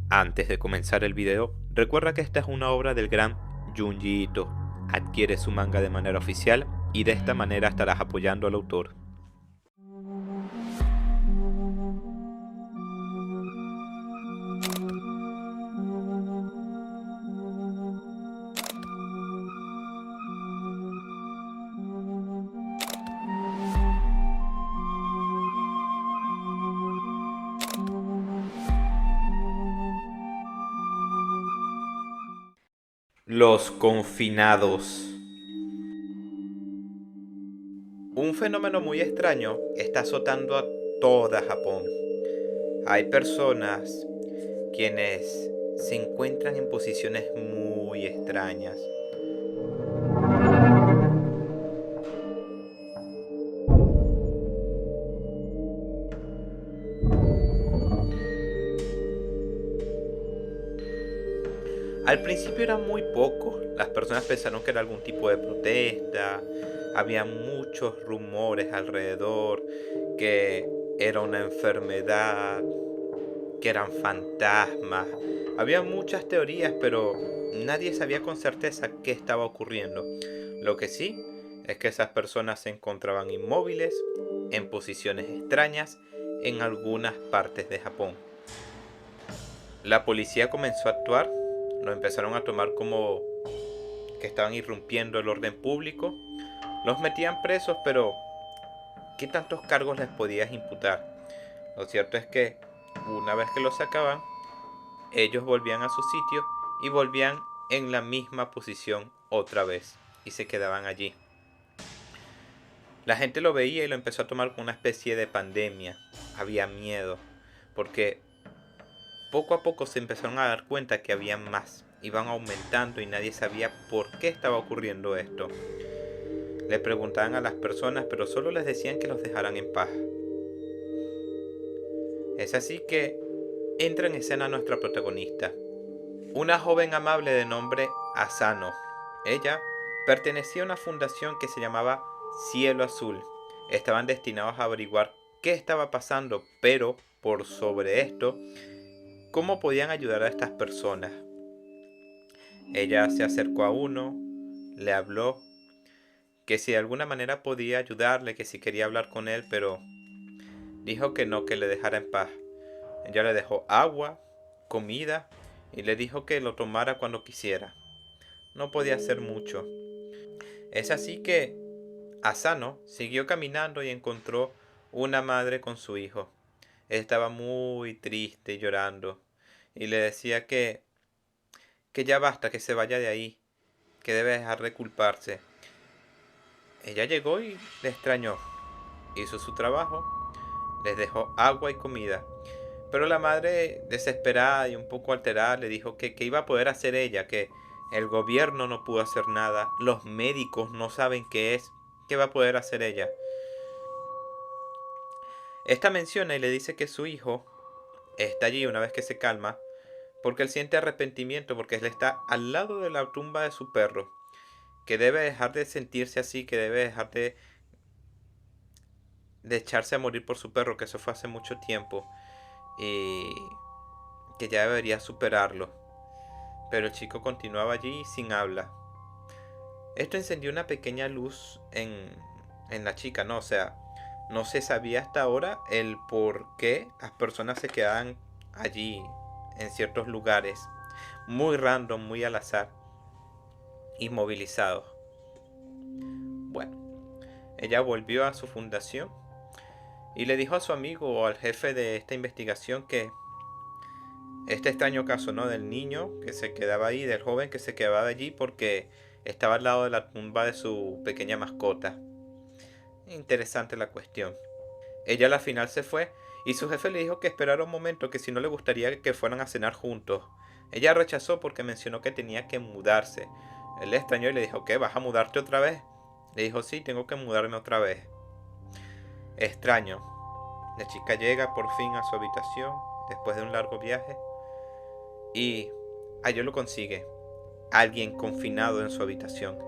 Antes de comenzar el video, recuerda que esta es una obra del gran Junji Ito. Adquiere su manga de manera oficial y de esta manera estarás apoyando al autor. Los confinados. Un fenómeno muy extraño está azotando a toda Japón. Hay personas quienes se encuentran en posiciones muy extrañas. Al principio eran muy pocos, las personas pensaron que era algún tipo de protesta, había muchos rumores alrededor, que era una enfermedad, que eran fantasmas. Había muchas teorías, pero nadie sabía con certeza qué estaba ocurriendo. Lo que sí es que esas personas se encontraban inmóviles, en posiciones extrañas, en algunas partes de Japón. La policía comenzó a actuar, lo empezaron a tomar como que estaban irrumpiendo el orden público. Los metían presos, pero ¿qué tantos cargos les podías imputar? Lo cierto es que una vez que los sacaban, ellos volvían a su sitio y volvían en la misma posición otra vez y se quedaban allí. La gente lo veía y lo empezó a tomar como una especie de pandemia. Había miedo, porque poco a poco se empezaron a dar cuenta que había más. Iban aumentando y nadie sabía por qué estaba ocurriendo esto. Le preguntaban a las personas, pero solo les decían que los dejaran en paz. Es así que entra en escena nuestra protagonista, una joven amable de nombre Asano. Ella pertenecía a una fundación que se llamaba Cielo Azul. Estaban destinados a averiguar qué estaba pasando, pero por sobre esto, cómo podían ayudar a estas personas. Ella se acercó a uno, le habló, que si de alguna manera podía ayudarle, que si quería hablar con él, pero dijo que no, que le dejara en paz. Ella le dejó agua, comida y le dijo que lo tomara cuando quisiera. No podía hacer mucho. Es así que Asano siguió caminando y encontró una madre con su hijo. Estaba muy triste y llorando y le decía que ya basta, que se vaya de ahí, que debe dejar de culparse. Ella llegó y le extrañó. Hizo su trabajo, les dejó agua y comida. Pero la madre, desesperada y un poco alterada, le dijo que iba a poder hacer ella, que el gobierno no pudo hacer nada, los médicos no saben qué es, qué va a poder hacer ella. Esta menciona y le dice que su hijo está allí una vez que se calma, porque él siente arrepentimiento, porque él está al lado de la tumba de su perro, que debe dejar de sentirse así, que debe dejar de echarse a morir por su perro, que eso fue hace mucho tiempo, y que ya debería superarlo. Pero el chico continuaba allí sin habla. Esto encendió una pequeña luz en la chica, ¿no? O sea, no se sabía hasta ahora el por qué las personas se quedaban allí en ciertos lugares, muy random, muy al azar, inmovilizados. Bueno, ella volvió a su fundación y le dijo a su amigo o al jefe de esta investigación que este extraño caso, ¿no? Del niño que se quedaba ahí, del joven que se quedaba allí porque estaba al lado de la tumba de su pequeña mascota. Interesante la cuestión. Ella a la final se fue y su jefe le dijo que esperara un momento, que si no le gustaría que fueran a cenar juntos. Ella rechazó porque mencionó que tenía que mudarse. Él le extrañó y le dijo, ¿qué? ¿Vas a mudarte otra vez? Le dijo, sí, tengo que mudarme otra vez. Extraño. La chica llega por fin a su habitación después de un largo viaje y allí lo consigue. Alguien confinado en su habitación.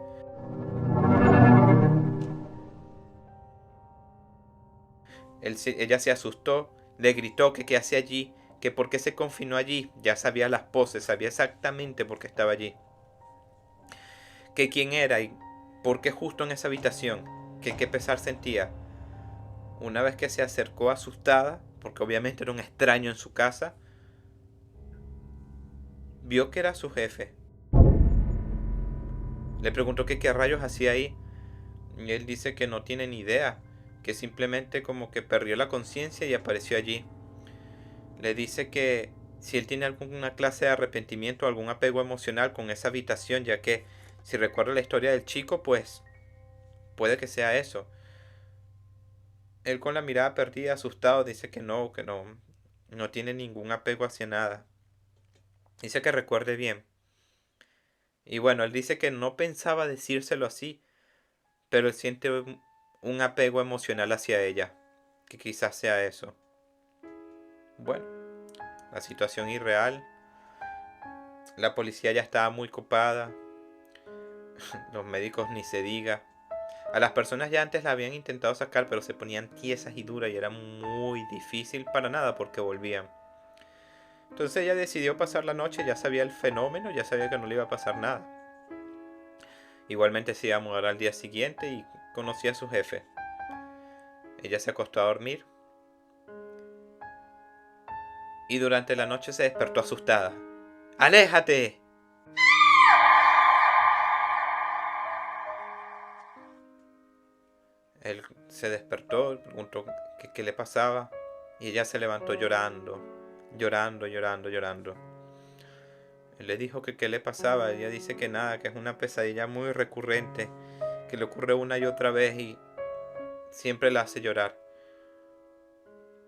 Ella se asustó, le gritó que qué hacía allí, que por qué se confinó allí, ya sabía las poses, sabía exactamente por qué estaba allí, que quién era y por qué justo en esa habitación, que qué pesar sentía. Una vez que se acercó asustada, porque obviamente era un extraño en su casa, vio que era su jefe. Le preguntó que qué rayos hacía ahí. Y él dice que no tiene ni idea, que simplemente como que perdió la conciencia y apareció allí. Le dice que si él tiene alguna clase de arrepentimiento o algún apego emocional con esa habitación, ya que si recuerda la historia del chico, pues puede que sea eso. Él con la mirada perdida, asustado, dice que no, no tiene ningún apego hacia nada. Dice que recuerde bien. Y bueno, él dice que no pensaba decírselo así, pero él siente un apego emocional hacia ella, que quizás sea eso. Bueno, la situación irreal, la policía ya estaba muy copada, los médicos ni se diga. A las personas ya antes la habían intentado sacar, pero se ponían tiesas y duras y era muy difícil para nada porque volvían. Entonces ella decidió pasar la noche, ya sabía el fenómeno, ya sabía que no le iba a pasar nada. Igualmente se iba a mudar al día siguiente y conocía a su jefe. Ella se acostó a dormir y durante la noche se despertó asustada. ¡Aléjate! Él se despertó, preguntó qué le pasaba y ella se levantó llorando, llorando, llorando, llorando. Él le dijo que qué le pasaba, ella dice que nada, que es una pesadilla muy recurrente, que le ocurre una y otra vez y siempre la hace llorar.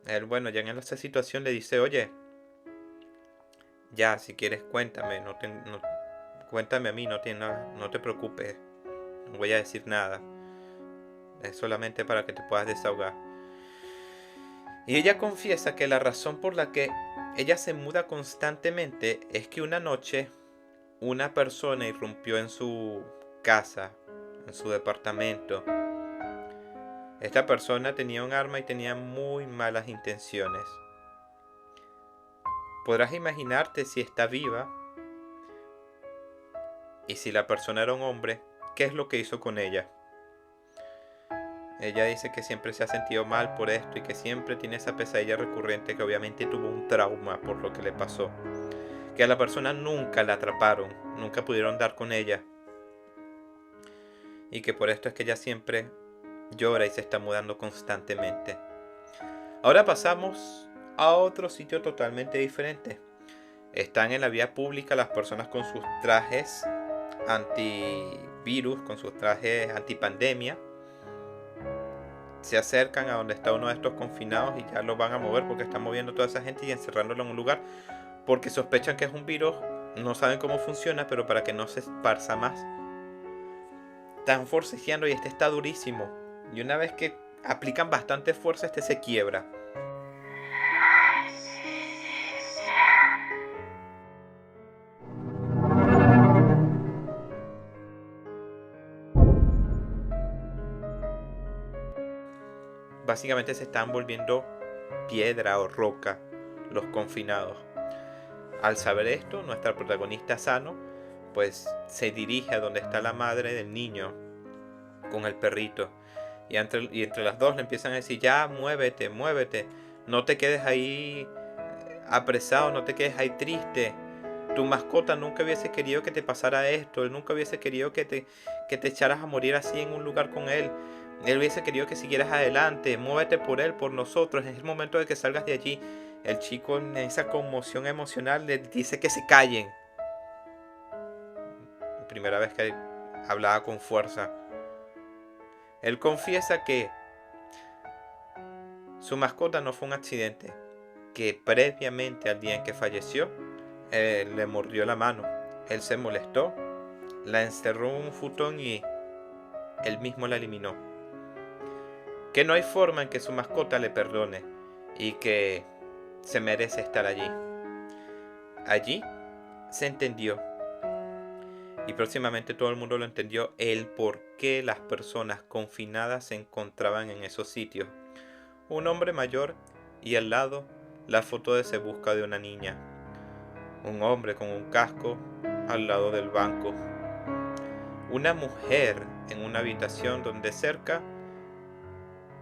Él, bueno, ya en esa situación le dice, oye, ya, si quieres cuéntame, cuéntame a mí, no te preocupes, no voy a decir nada, es solamente para que te puedas desahogar. Y ella confiesa que la razón por la que ella se muda constantemente es que una noche una persona irrumpió en su casa, en su departamento. Esta persona tenía un arma y tenía muy malas intenciones. Podrás imaginarte si está viva y si la persona era un hombre, qué es lo que hizo con ella. Ella dice que siempre se ha sentido mal por esto y que siempre tiene esa pesadilla recurrente, que obviamente tuvo un trauma por lo que le pasó. Que a la persona nunca la atraparon, nunca pudieron dar con ella. Y que por esto es que ella siempre llora y se está mudando constantemente. Ahora pasamos a otro sitio totalmente diferente. Están en la vía pública las personas con sus trajes antivirus, con sus trajes antipandemia. Se acercan a donde está uno de estos confinados y ya lo van a mover porque están moviendo toda esa gente y encerrándolo en un lugar porque sospechan que es un virus, no saben cómo funciona, pero para que no se esparza más. Están forcejeando y este está durísimo. Y una vez que aplican bastante fuerza, este se quiebra. Básicamente se están volviendo piedra o roca los confinados. Al saber esto, nuestra protagonista Sano pues se dirige a donde está la madre del niño con el perrito. Y entre las dos le empiezan a decir, ya, muévete, muévete. No te quedes ahí apresado, no te quedes ahí triste. Tu mascota nunca hubiese querido que te pasara esto. Él nunca hubiese querido que te echaras a morir así en un lugar con él. Él hubiese querido que siguieras adelante. Muévete por él, por nosotros. Es el momento de que salgas de allí. El chico en esa conmoción emocional le dice que se callen. Primera vez que hablaba con fuerza. Él confiesa que su mascota no fue un accidente, que previamente al día en que falleció, le mordió la mano. Él se molestó, la encerró en un futón y él mismo la eliminó. Que no hay forma en que su mascota le perdone y que se merece estar allí. Allí se entendió y próximamente todo el mundo lo entendió el por qué las personas confinadas se encontraban en esos sitios. Un hombre mayor y al lado la foto de Se busca de una niña, un hombre con un casco al lado del banco, una mujer en una habitación donde cerca,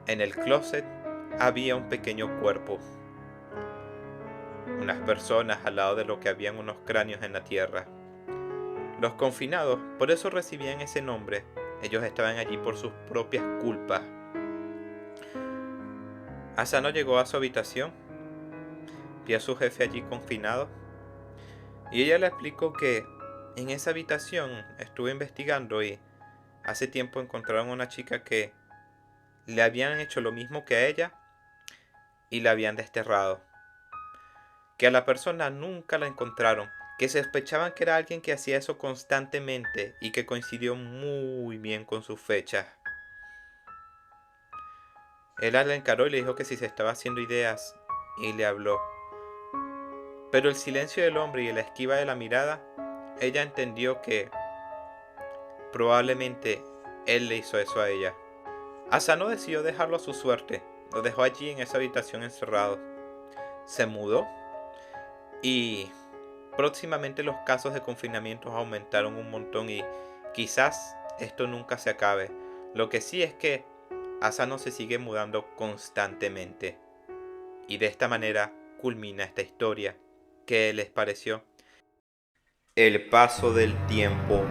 en el closet, había un pequeño cuerpo, unas personas al lado de lo que habían unos cráneos en la tierra. Los confinados, por eso recibían ese nombre. Ellos estaban allí por sus propias culpas. Asano llegó a su habitación, vio a su jefe allí confinado, y ella le explicó que en esa habitación estuvo investigando y hace tiempo encontraron a una chica que le habían hecho lo mismo que a ella y la habían desterrado. Que a la persona nunca la encontraron, que sospechaban que era alguien que hacía eso constantemente y que coincidió muy bien con sus fechas. Él la encaró y le dijo que si se estaba haciendo ideas y le habló. Pero el silencio del hombre y la esquiva de la mirada, ella entendió que probablemente él le hizo eso a ella. Asano decidió dejarlo a su suerte, lo dejó allí en esa habitación encerrado. Se mudó y próximamente los casos de confinamiento aumentaron un montón y quizás esto nunca se acabe. Lo que sí es que Asano se sigue mudando constantemente. Y de esta manera culmina esta historia. ¿Qué les pareció? El paso del tiempo.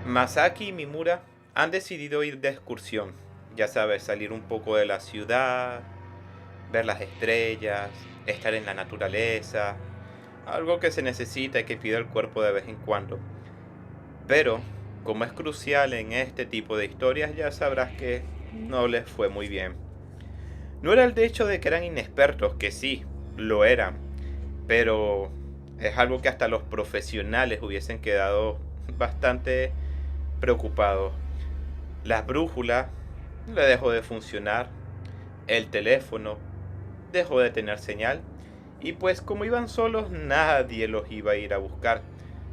Masaki y Mimura han decidido ir de excursión. Ya sabes, salir un poco de la ciudad, ver las estrellas, estar en la naturaleza, algo que se necesita y que pide el cuerpo de vez en cuando. Pero, como es crucial en este tipo de historias, ya sabrás que no les fue muy bien. No era el hecho de que eran inexpertos, que sí, lo eran, pero es algo que hasta los profesionales hubiesen quedado bastante preocupados. La brújula le dejó de funcionar, el teléfono dejó de tener señal, y pues como iban solos nadie los iba a ir a buscar.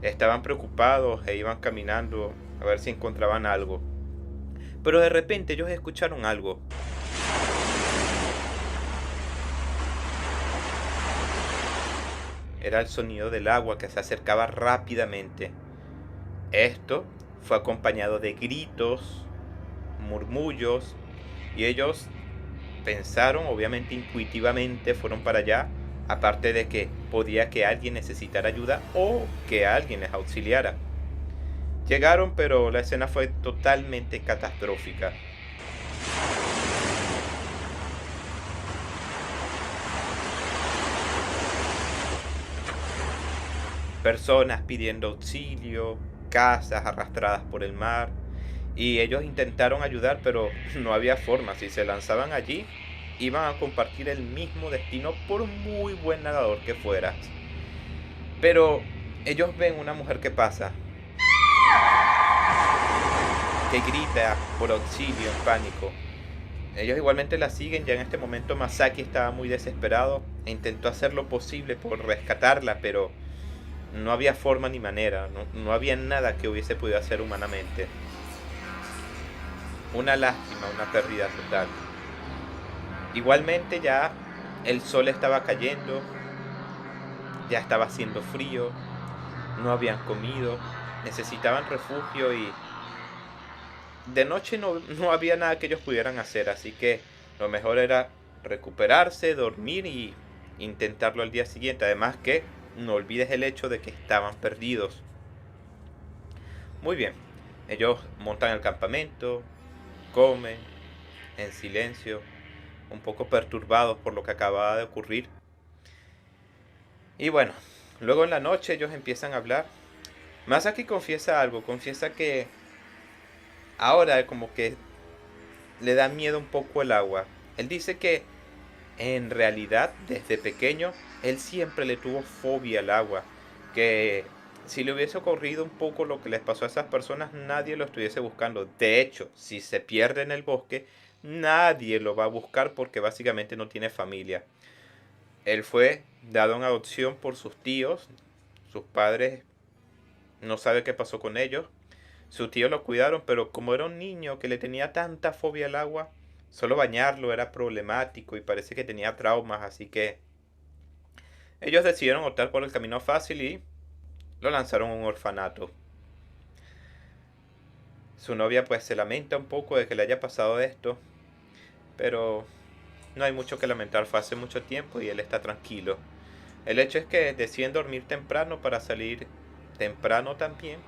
Estaban preocupados e iban caminando a ver si encontraban algo. Pero de repente ellos escucharon algo. Era el sonido del agua que se acercaba rápidamente. Esto fue acompañado de gritos, murmullos, y ellos pensaron, obviamente intuitivamente fueron para allá, aparte de que podía que alguien necesitara ayuda o que alguien les auxiliara. Llegaron, pero la escena fue totalmente catastrófica. Personas pidiendo auxilio, casas arrastradas por el mar, y ellos intentaron ayudar, pero no había forma. Si se lanzaban allí, iban a compartir el mismo destino por muy buen nadador que fueras. Pero ellos ven una mujer que pasa, que grita por auxilio en pánico. Ellos igualmente la siguen. Ya en este momento Masaki estaba muy desesperado e intentó hacer lo posible por rescatarla, pero no había forma ni manera, no había nada que hubiese podido hacer humanamente. Una lástima, una pérdida total. Igualmente ya el sol estaba cayendo, ya estaba haciendo frío, no habían comido, necesitaban refugio y de noche no había nada que ellos pudieran hacer, así que lo mejor era recuperarse, dormir y intentarlo al día siguiente. Además que no olvides el hecho de que estaban perdidos. Muy bien, ellos montan el campamento, comen en silencio, un poco perturbados por lo que acababa de ocurrir. Y bueno, luego en la noche ellos empiezan a hablar. Masaki confiesa algo, confiesa que ahora como que le da miedo un poco el agua. Él dice que en realidad desde pequeño él siempre le tuvo fobia al agua, que si le hubiese ocurrido un poco lo que les pasó a esas personas, nadie lo estuviese buscando. De hecho, si se pierde en el bosque, nadie lo va a buscar porque básicamente no tiene familia. Él fue dado en adopción por sus tíos, sus padres no sabe qué pasó con ellos. Sus tíos lo cuidaron, pero como era un niño que le tenía tanta fobia al agua, solo bañarlo era problemático y parece que tenía traumas, así que ellos decidieron optar por el camino fácil y lo lanzaron a un orfanato. Su novia pues se lamenta un poco de que le haya pasado esto, pero no hay mucho que lamentar, fue hace mucho tiempo y él está tranquilo. El hecho es que deciden dormir temprano para salir temprano también,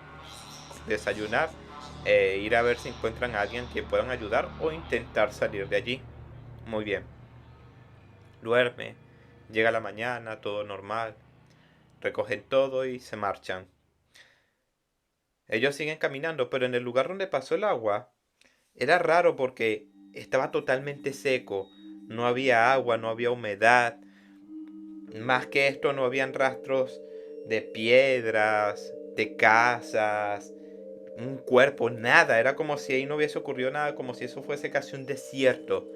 desayunar e ir a ver si encuentran a alguien que puedan ayudar o intentar salir de allí. Muy bien, duerme, llega la mañana, todo normal, recogen todo y se marchan. Ellos siguen caminando, pero en el lugar donde pasó el agua era raro porque estaba totalmente seco, no había agua, no había humedad. Más que esto, no habían rastros de piedras, de casas, un cuerpo, nada. Era como si ahí no hubiese ocurrido nada, como si eso fuese casi un desierto.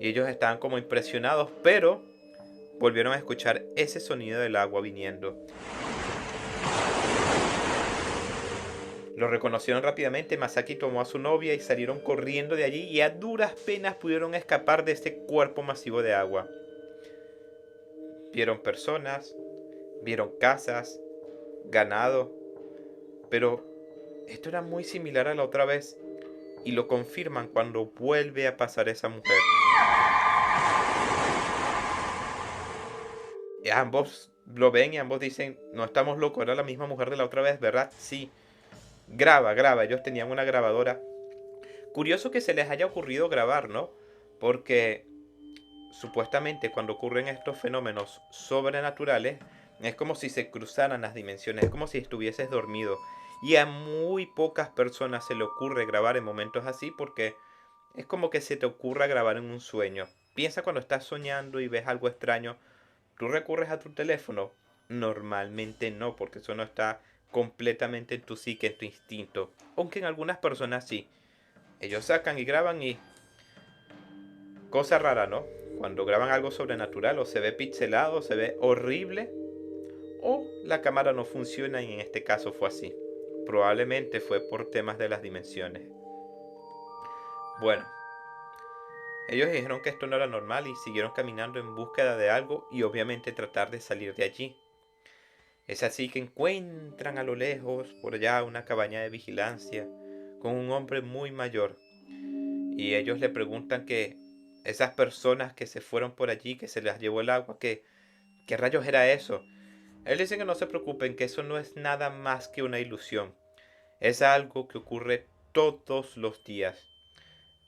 Y ellos estaban como impresionados, pero volvieron a escuchar ese sonido del agua viniendo. Lo reconocieron rápidamente, Masaki tomó a su novia y salieron corriendo de allí y a duras penas pudieron escapar de este cuerpo masivo de agua. Vieron personas, vieron casas, ganado, pero esto era muy similar a la otra vez y lo confirman cuando vuelve a pasar esa mujer. Ambos lo ven y ambos dicen, no estamos locos, era la misma mujer de la otra vez, ¿verdad? Sí. Graba, graba. Ellos tenían una grabadora. Curioso que se les haya ocurrido grabar, ¿no? Porque supuestamente cuando ocurren estos fenómenos sobrenaturales, es como si se cruzaran las dimensiones, es como si estuvieses dormido. Y a muy pocas personas se le ocurre grabar en momentos así porque es como que se te ocurra grabar en un sueño. Piensa cuando estás soñando y ves algo extraño, ¿tú recurres a tu teléfono? Normalmente no, porque eso no está completamente en tu psique, en tu instinto. Aunque en algunas personas sí. Ellos sacan y graban y... Cosa rara, ¿no? Cuando graban algo sobrenatural o se ve pixelado, se ve horrible, o la cámara no funciona y en este caso fue así. Probablemente fue por temas de las dimensiones. Bueno, ellos dijeron que esto no era normal y siguieron caminando en búsqueda de algo y obviamente tratar de salir de allí. Es así que encuentran a lo lejos, por allá, una cabaña de vigilancia con un hombre muy mayor. Y ellos le preguntan que esas personas que se fueron por allí, que se les llevó el agua, que ¿qué rayos era eso? Él dice que no se preocupen, que eso no es nada más que una ilusión. Es algo que ocurre todos los días.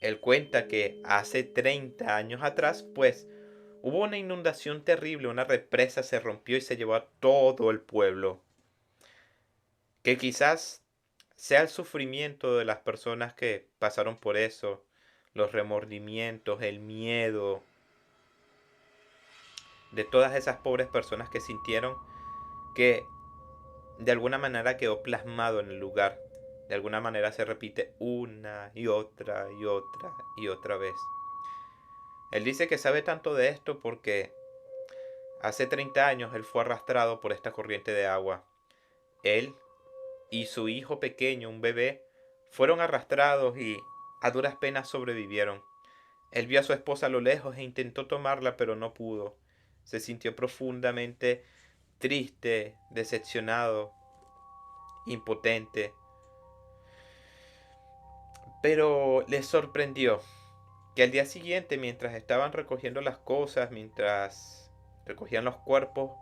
Él cuenta que hace 30 años atrás, pues, hubo una inundación terrible, una represa se rompió y se llevó a todo el pueblo. Que quizás sea el sufrimiento de las personas que pasaron por eso, los remordimientos, el miedo, de todas esas pobres personas que sintieron que de alguna manera quedó plasmado en el lugar. De alguna manera se repite una y otra y otra y otra vez. Él dice que sabe tanto de esto porque hace 30 años él fue arrastrado por esta corriente de agua. Él y su hijo pequeño, un bebé, fueron arrastrados y a duras penas sobrevivieron. Él vio a su esposa a lo lejos e intentó tomarla, pero no pudo. Se sintió profundamente triste, decepcionado, impotente. Pero les sorprendió que al día siguiente, mientras estaban recogiendo las cosas, mientras recogían los cuerpos,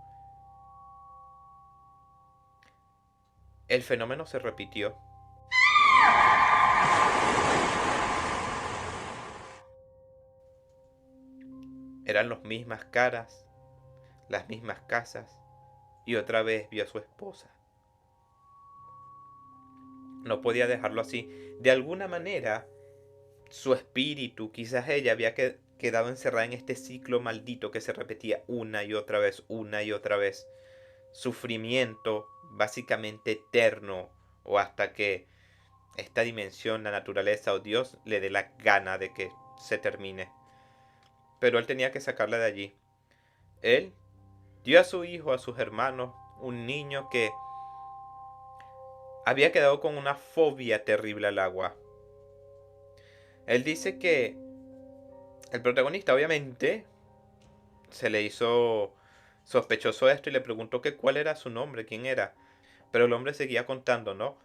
el fenómeno se repitió. Eran las mismas caras, las mismas casas, y otra vez vio a su esposa. No podía dejarlo así. De alguna manera, su espíritu, quizás ella había quedado encerrada en este ciclo maldito que se repetía una y otra vez. Sufrimiento básicamente eterno, o hasta que esta dimensión, la naturaleza o Dios le dé la gana de que se termine. Pero él tenía que sacarla de allí. Él dio a su hijo, a sus hermanos, un niño que había quedado con una fobia terrible al agua. Él dice que El protagonista obviamente se le hizo sospechoso esto y le preguntó que cuál era su nombre, quién era. Pero el hombre seguía contando, ¿no?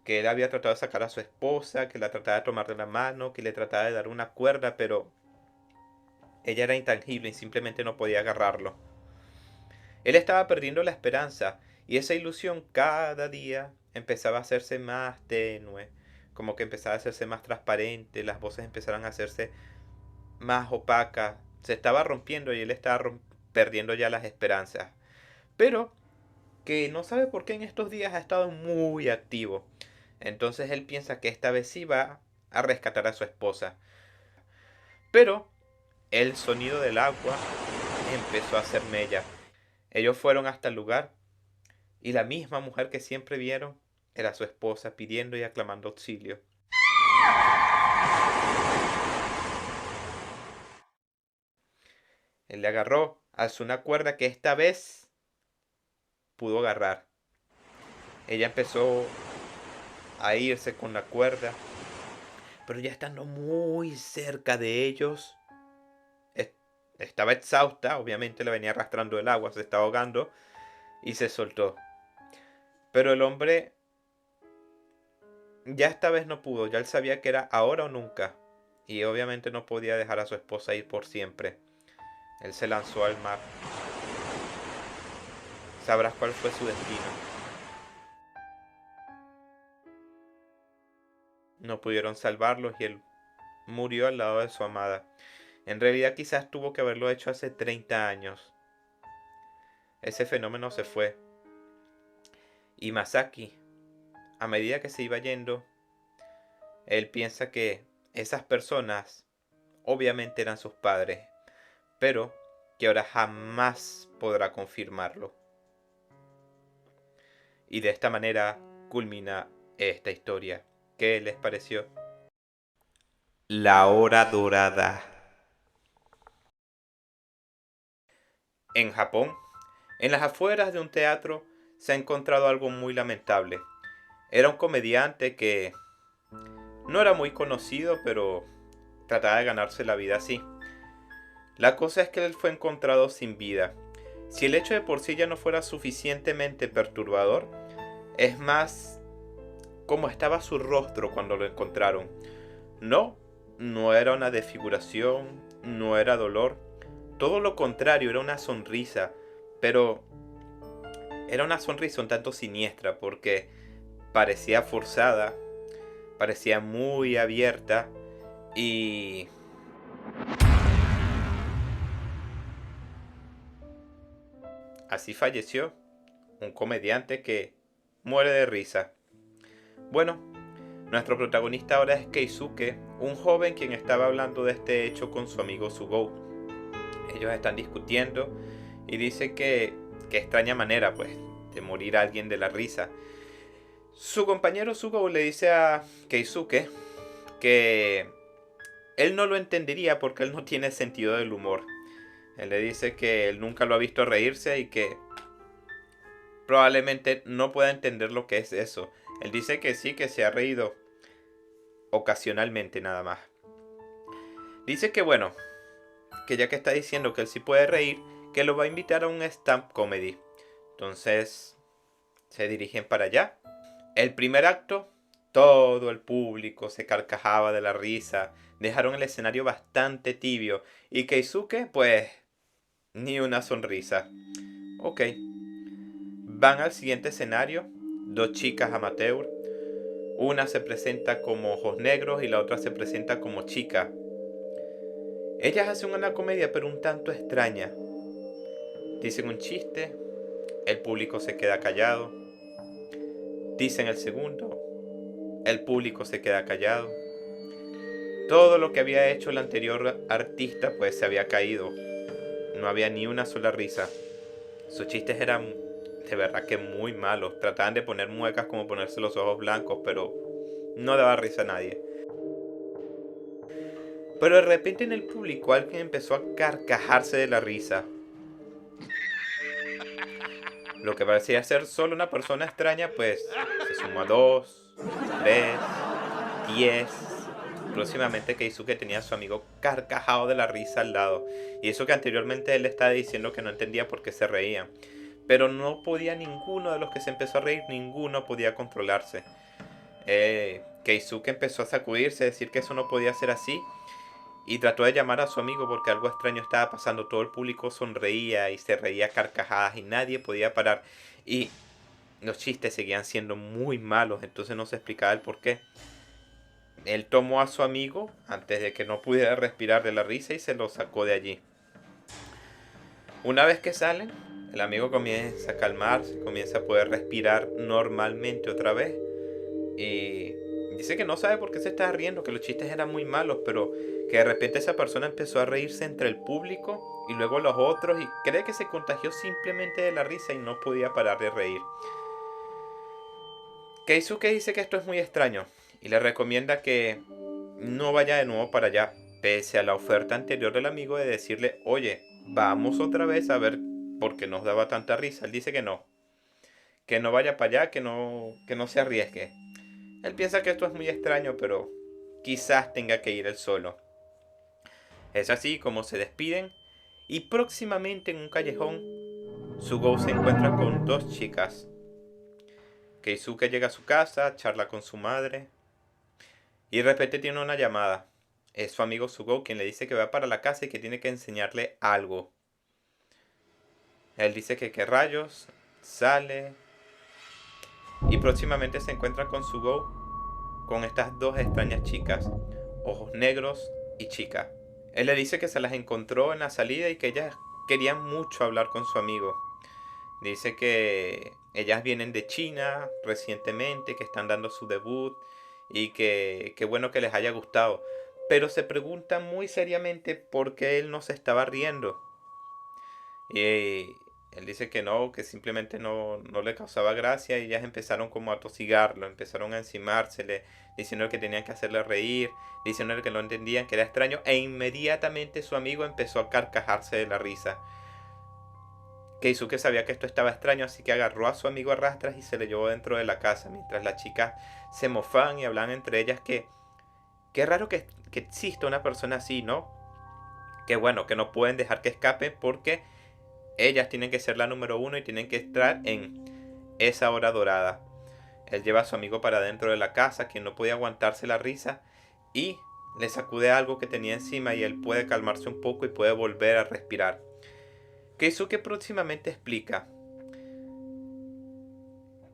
Que él había tratado de sacar a su esposa, que la trataba de tomar de la mano, que le trataba de dar una cuerda, pero ella era intangible y simplemente no podía agarrarlo. Él estaba perdiendo la esperanza y esa ilusión cada día empezaba a hacerse más tenue, como que empezaba a hacerse más transparente, las voces empezaron a hacerse más opacas, se estaba rompiendo y él estaba perdiendo ya las esperanzas. Pero que no sabe por qué en estos días ha estado muy activo. Entonces él piensa que esta vez sí va a rescatar a su esposa. Pero el sonido del agua empezó a hacer mella. Ellos fueron hasta el lugar y la misma mujer que siempre vieron era su esposa pidiendo y aclamando auxilio. Él le agarró, alzó una cuerda que esta vez pudo agarrar. Ella empezó a irse con la cuerda, pero ya estando muy cerca de ellos, estaba exhausta, obviamente la venía arrastrando el agua, se estaba ahogando y se soltó. Pero el hombre ya esta vez no pudo, ya él sabía que era ahora o nunca. Y obviamente no podía dejar a su esposa ir por siempre. Él se lanzó al mar. Sabrás cuál fue su destino. No pudieron salvarlos y él murió al lado de su amada. En realidad quizás tuvo que haberlo hecho hace 30 años. Ese fenómeno se fue. Y Masaki, a medida que se iba yendo, él piensa que esas personas obviamente eran sus padres, pero que ahora jamás podrá confirmarlo. Y de esta manera culmina esta historia. ¿Qué les pareció? La hora dorada. En Japón, en las afueras de un teatro, se ha encontrado algo muy lamentable. Era un comediante que no era muy conocido, pero trataba de ganarse la vida así. La cosa es que él fue encontrado sin vida. Si el hecho de por sí ya no fuera suficientemente perturbador, es más cómo estaba su rostro cuando lo encontraron. No, no era una desfiguración, no era dolor. Todo lo contrario, era una sonrisa. Pero era una sonrisa un tanto siniestra porque parecía forzada, parecía muy abierta y así falleció un comediante que muere de risa. Bueno, nuestro protagonista ahora es Keisuke, un joven quien estaba hablando de este hecho con su amigo Sugou. Ellos están discutiendo y dice que qué extraña manera pues de morir alguien de la risa. Su compañero Sugou le dice a Keisuke que él no lo entendería porque él no tiene sentido del humor. Él le dice que él nunca lo ha visto reírse y que probablemente no pueda entender lo que es eso. Él dice que sí, que se ha reído ocasionalmente nada más. Dice que bueno, que ya que está diciendo que él sí puede reír, que lo va a invitar a un stand-up comedy. Entonces se dirigen para allá. El primer acto, todo el público se carcajaba de la risa. Dejaron el escenario bastante tibio. Y Keisuke, pues, ni una sonrisa. Ok. Van al siguiente escenario. Dos chicas amateur. Una se presenta como ojos negros y la otra se presenta como chica. Ellas hacen una comedia pero un tanto extraña. Dicen un chiste, el público se queda callado. Dicen el segundo, el público se queda callado. Todo lo que había hecho el anterior artista pues se había caído. No había ni una sola risa. Sus chistes eran de verdad que muy malos. Trataban de poner muecas como ponerse los ojos blancos, pero no daba risa a nadie. Pero de repente en el público alguien empezó a carcajarse de la risa. Lo que parecía ser solo una persona extraña, pues se sumó a 2, 3, 10, próximamente Keisuke tenía a su amigo carcajado de la risa al lado. Y eso que anteriormente él le estaba diciendo que no entendía por qué se reían. Pero no podía ninguno de los que se empezó a reír, ninguno podía controlarse. Keisuke empezó a sacudirse, a decir que eso no podía ser así. Y trató de llamar a su amigo porque algo extraño estaba pasando. Todo el público sonreía y se reía a carcajadas y nadie podía parar. Y los chistes seguían siendo muy malos, entonces no se explicaba el por qué. Él tomó a su amigo antes de que no pudiera respirar de la risa y se lo sacó de allí. Una vez que salen, el amigo comienza a calmarse, comienza a poder respirar normalmente otra vez. Y dice que no sabe por qué se estaba riendo, que los chistes eran muy malos, pero que de repente esa persona empezó a reírse entre el público y luego los otros y cree que se contagió simplemente de la risa y no podía parar de reír. Keisuke dice que esto es muy extraño y le recomienda que no vaya de nuevo para allá, pese a la oferta anterior del amigo de decirle, oye, vamos otra vez a ver por qué nos daba tanta risa. Él dice que no vaya para allá, que no se arriesgue. Él piensa que esto es muy extraño, pero quizás tenga que ir él solo. Es así como se despiden y próximamente en un callejón, Sugou se encuentra con dos chicas. Keisuke llega a su casa, charla con su madre y de repente tiene una llamada. Es su amigo Sugou quien le dice que va para la casa y que tiene que enseñarle algo. Él dice que qué rayos, sale y próximamente se encuentra con Sugou con estas dos extrañas chicas, ojos negros y chica. Él le dice que se las encontró en la salida y que ellas querían mucho hablar con su amigo. Dice que ellas vienen de China recientemente, que están dando su debut y que qué bueno que les haya gustado. Pero se pregunta muy seriamente por qué él no se estaba riendo. Y él dice que no, que simplemente no le causaba gracia y ellas empezaron como a tosigarlo, empezaron a encimársele, diciendo que tenían que hacerle reír, diciendo que no entendían, que era extraño, e inmediatamente su amigo empezó a carcajarse de la risa. Keisuke sabía que esto estaba extraño, así que agarró a su amigo a rastras y se le llevó dentro de la casa, mientras las chicas se mofaban y hablaban entre ellas que qué raro que exista una persona así, ¿no? Que bueno, que no pueden dejar que escape porque ellas tienen que ser la número uno y tienen que estar en esa hora dorada. Él lleva a su amigo para dentro de la casa, quien no podía aguantarse la risa, y le sacude algo que tenía encima y él puede calmarse un poco y puede volver a respirar. Keisuke próximamente explica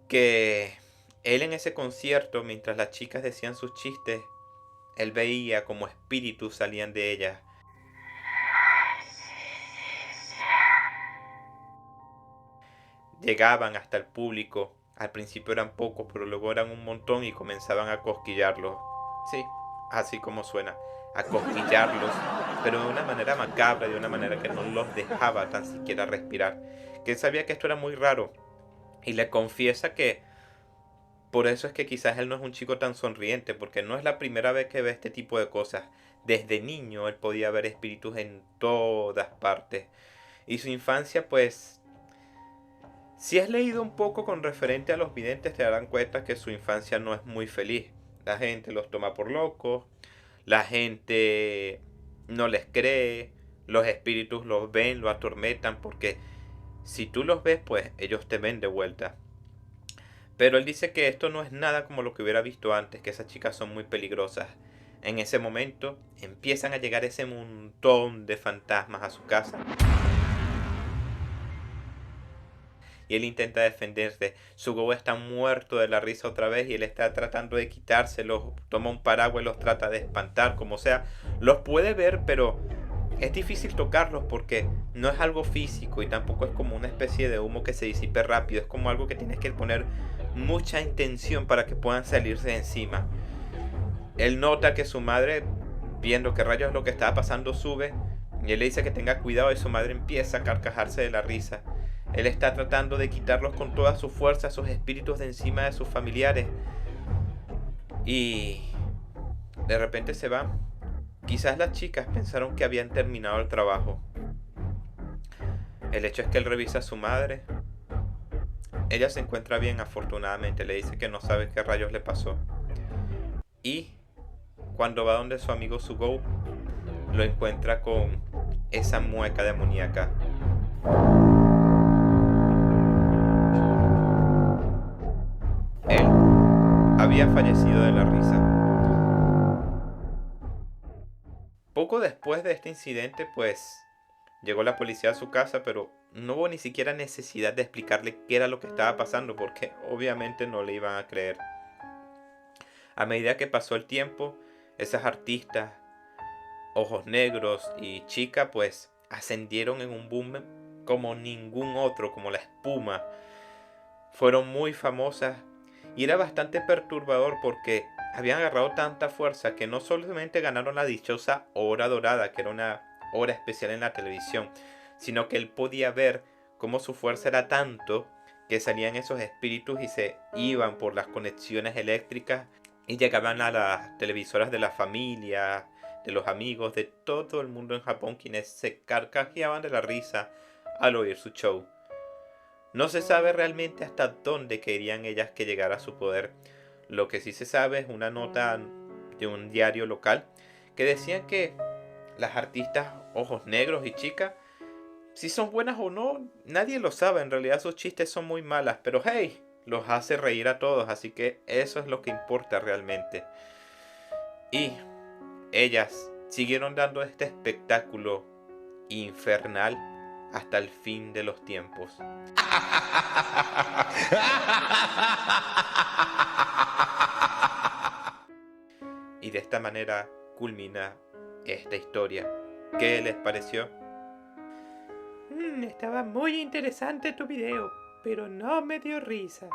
que él en ese concierto, mientras las chicas decían sus chistes, él veía como espíritus salían de ellas. Llegaban hasta el público. Al principio eran pocos, pero luego eran un montón y comenzaban a cosquillarlos. Sí, así como suena, a cosquillarlos, pero de una manera macabra, de una manera que no los dejaba tan siquiera respirar. Que él sabía que esto era muy raro y le confiesa que por eso es que quizás él no es un chico tan sonriente, porque no es la primera vez que ve este tipo de cosas. Desde niño él podía ver espíritus en todas partes. Y su infancia, pues, si has leído un poco con referente a los videntes, te darán cuenta que su infancia no es muy feliz. La gente los toma por locos, la gente no les cree, los espíritus los ven, lo atormentan, porque si tú los ves, pues ellos te ven de vuelta. Pero él dice que esto no es nada como lo que hubiera visto antes, que esas chicas son muy peligrosas. En ese momento empiezan a llegar ese montón de fantasmas a su casa. Y él intenta defenderse. Sugou está muerto de la risa otra vez y él está tratando de quitárselos. Toma un paraguas y los trata de espantar, como sea. Los puede ver, pero es difícil tocarlos porque no es algo físico y tampoco es como una especie de humo que se disipe rápido. Es como algo que tienes que poner mucha intención para que puedan salirse de encima. Él nota que su madre, viendo que rayos es lo que estaba pasando, sube y él le dice que tenga cuidado y su madre empieza a carcajarse de la risa. Él está tratando de quitarlos con toda su fuerza, esos espíritus de encima de sus familiares. Y de repente se va. Quizás las chicas pensaron que habían terminado el trabajo. El hecho es que él revisa a su madre. Ella se encuentra bien, afortunadamente. Le dice que no sabe qué rayos le pasó. Y cuando va donde su amigo Sugou, lo encuentra con esa mueca demoníaca. Él había fallecido de la risa. Poco después de este incidente, pues llegó la policía a su casa, pero no hubo ni siquiera necesidad de explicarle qué era lo que estaba pasando, porque obviamente no le iban a creer. A medida que pasó el tiempo, esas artistas, Ojos Negros y Chica, pues ascendieron en un boom como ningún otro, como la espuma. Fueron muy famosas y era bastante perturbador porque habían agarrado tanta fuerza que no solamente ganaron la dichosa hora dorada, que era una hora especial en la televisión, sino que él podía ver cómo su fuerza era tanto que salían esos espíritus y se iban por las conexiones eléctricas y llegaban a las televisoras de la familia, de los amigos, de todo el mundo en Japón, quienes se carcajeaban de la risa al oír su show. No se sabe realmente hasta dónde querían ellas que llegara a su poder. Lo que sí se sabe es una nota de un diario local que decían que las artistas Ojos Negros y Chica, si son buenas o no, nadie lo sabe. En realidad sus chistes son muy malas, pero hey, los hace reír a todos, así que eso es lo que importa realmente. Y ellas siguieron dando este espectáculo infernal hasta el fin de los tiempos. Y de esta manera culmina esta historia. ¿Qué les pareció? Estaba muy interesante tu video, pero no me dio risa.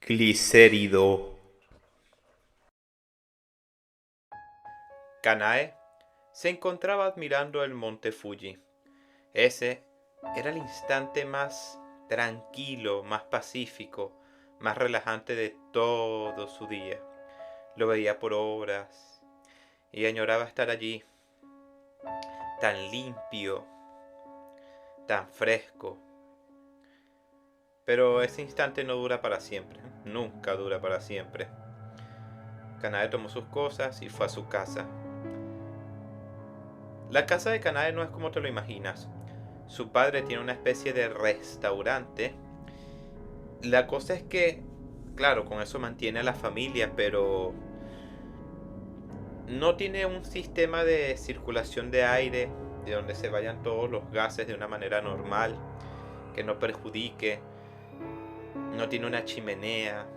Glicérido. Kanae se encontraba admirando el monte Fuji. Ese era el instante más tranquilo, más pacífico, más relajante de todo su día. Lo veía por horas y añoraba estar allí, tan limpio, tan fresco. Pero ese instante no dura para siempre, nunca dura para siempre. Kanae tomó sus cosas y fue a su casa. La casa de Kanae no es como te lo imaginas. Su padre tiene una especie de restaurante. La cosa es que, claro, con eso mantiene a la familia, pero no tiene un sistema de circulación de aire de donde se vayan todos los gases de una manera normal, que no perjudique. No tiene una chimenea.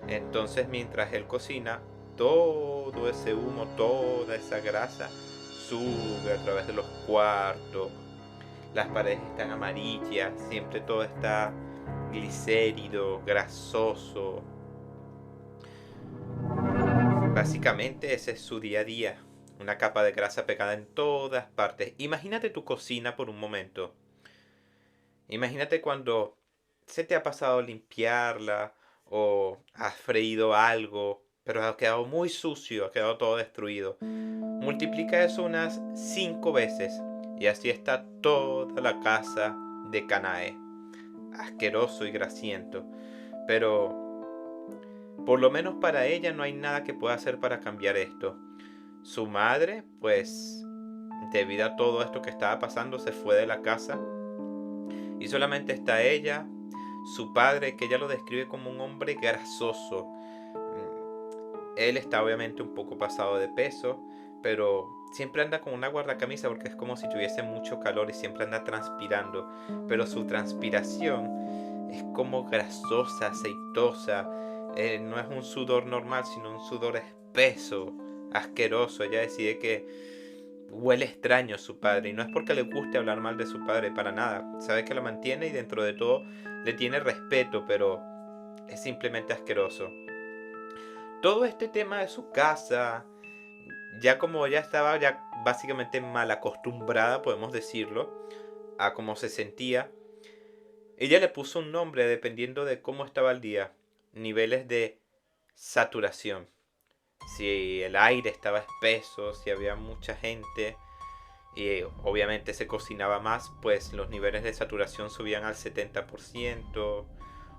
Entonces, mientras él cocina, todo ese humo, toda esa grasa sube a través de los cuartos. Las paredes están amarillas, siempre todo está glicérido, grasoso. Básicamente ese es su día a día, una capa de grasa pegada en todas partes. Imagínate tu cocina por un momento. Imagínate cuando se te ha pasado limpiarla o has freído algo, pero ha quedado muy sucio, ha quedado todo destruido. Multiplica eso unas 5 veces y así está toda la casa de Kanae. Asqueroso y grasiento. Pero por lo menos para ella no hay nada que pueda hacer para cambiar esto. Su madre, pues, debido a todo esto que estaba pasando, se fue de la casa. Y solamente está ella, su padre, que ella lo describe como un hombre grasoso. Él está obviamente un poco pasado de peso, pero siempre anda con una guardacamisa porque es como si tuviese mucho calor y siempre anda transpirando. Pero su transpiración es como grasosa, aceitosa. No es un sudor normal, sino un sudor espeso, asqueroso. Ella decide que huele extraño a su padre. Y no es porque le guste hablar mal de su padre, para nada. Sabe que lo mantiene y dentro de todo le tiene respeto, pero es simplemente asqueroso. Todo este tema de su casa, ya como ella estaba ya básicamente mal acostumbrada, podemos decirlo, a cómo se sentía, ella le puso un nombre dependiendo de cómo estaba el día. Niveles de saturación. Si el aire estaba espeso, si había mucha gente y obviamente se cocinaba más, pues los niveles de saturación subían al 70%.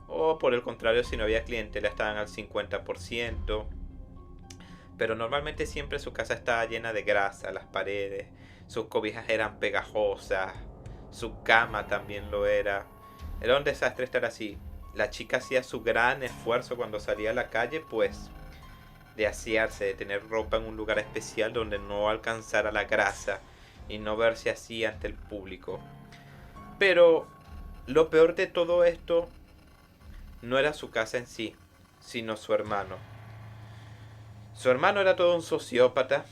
O por el contrario, si no había clientela estaban al 50%. Pero normalmente siempre su casa estaba llena de grasa, las paredes, sus cobijas eran pegajosas, su cama también lo era. Era un desastre estar así. La chica hacía su gran esfuerzo cuando salía a la calle, pues, de asearse, de tener ropa en un lugar especial donde no alcanzara la grasa y no verse así ante el público. Pero lo peor de todo esto no era su casa en sí, sino su hermano. Su hermano era todo un sociópata.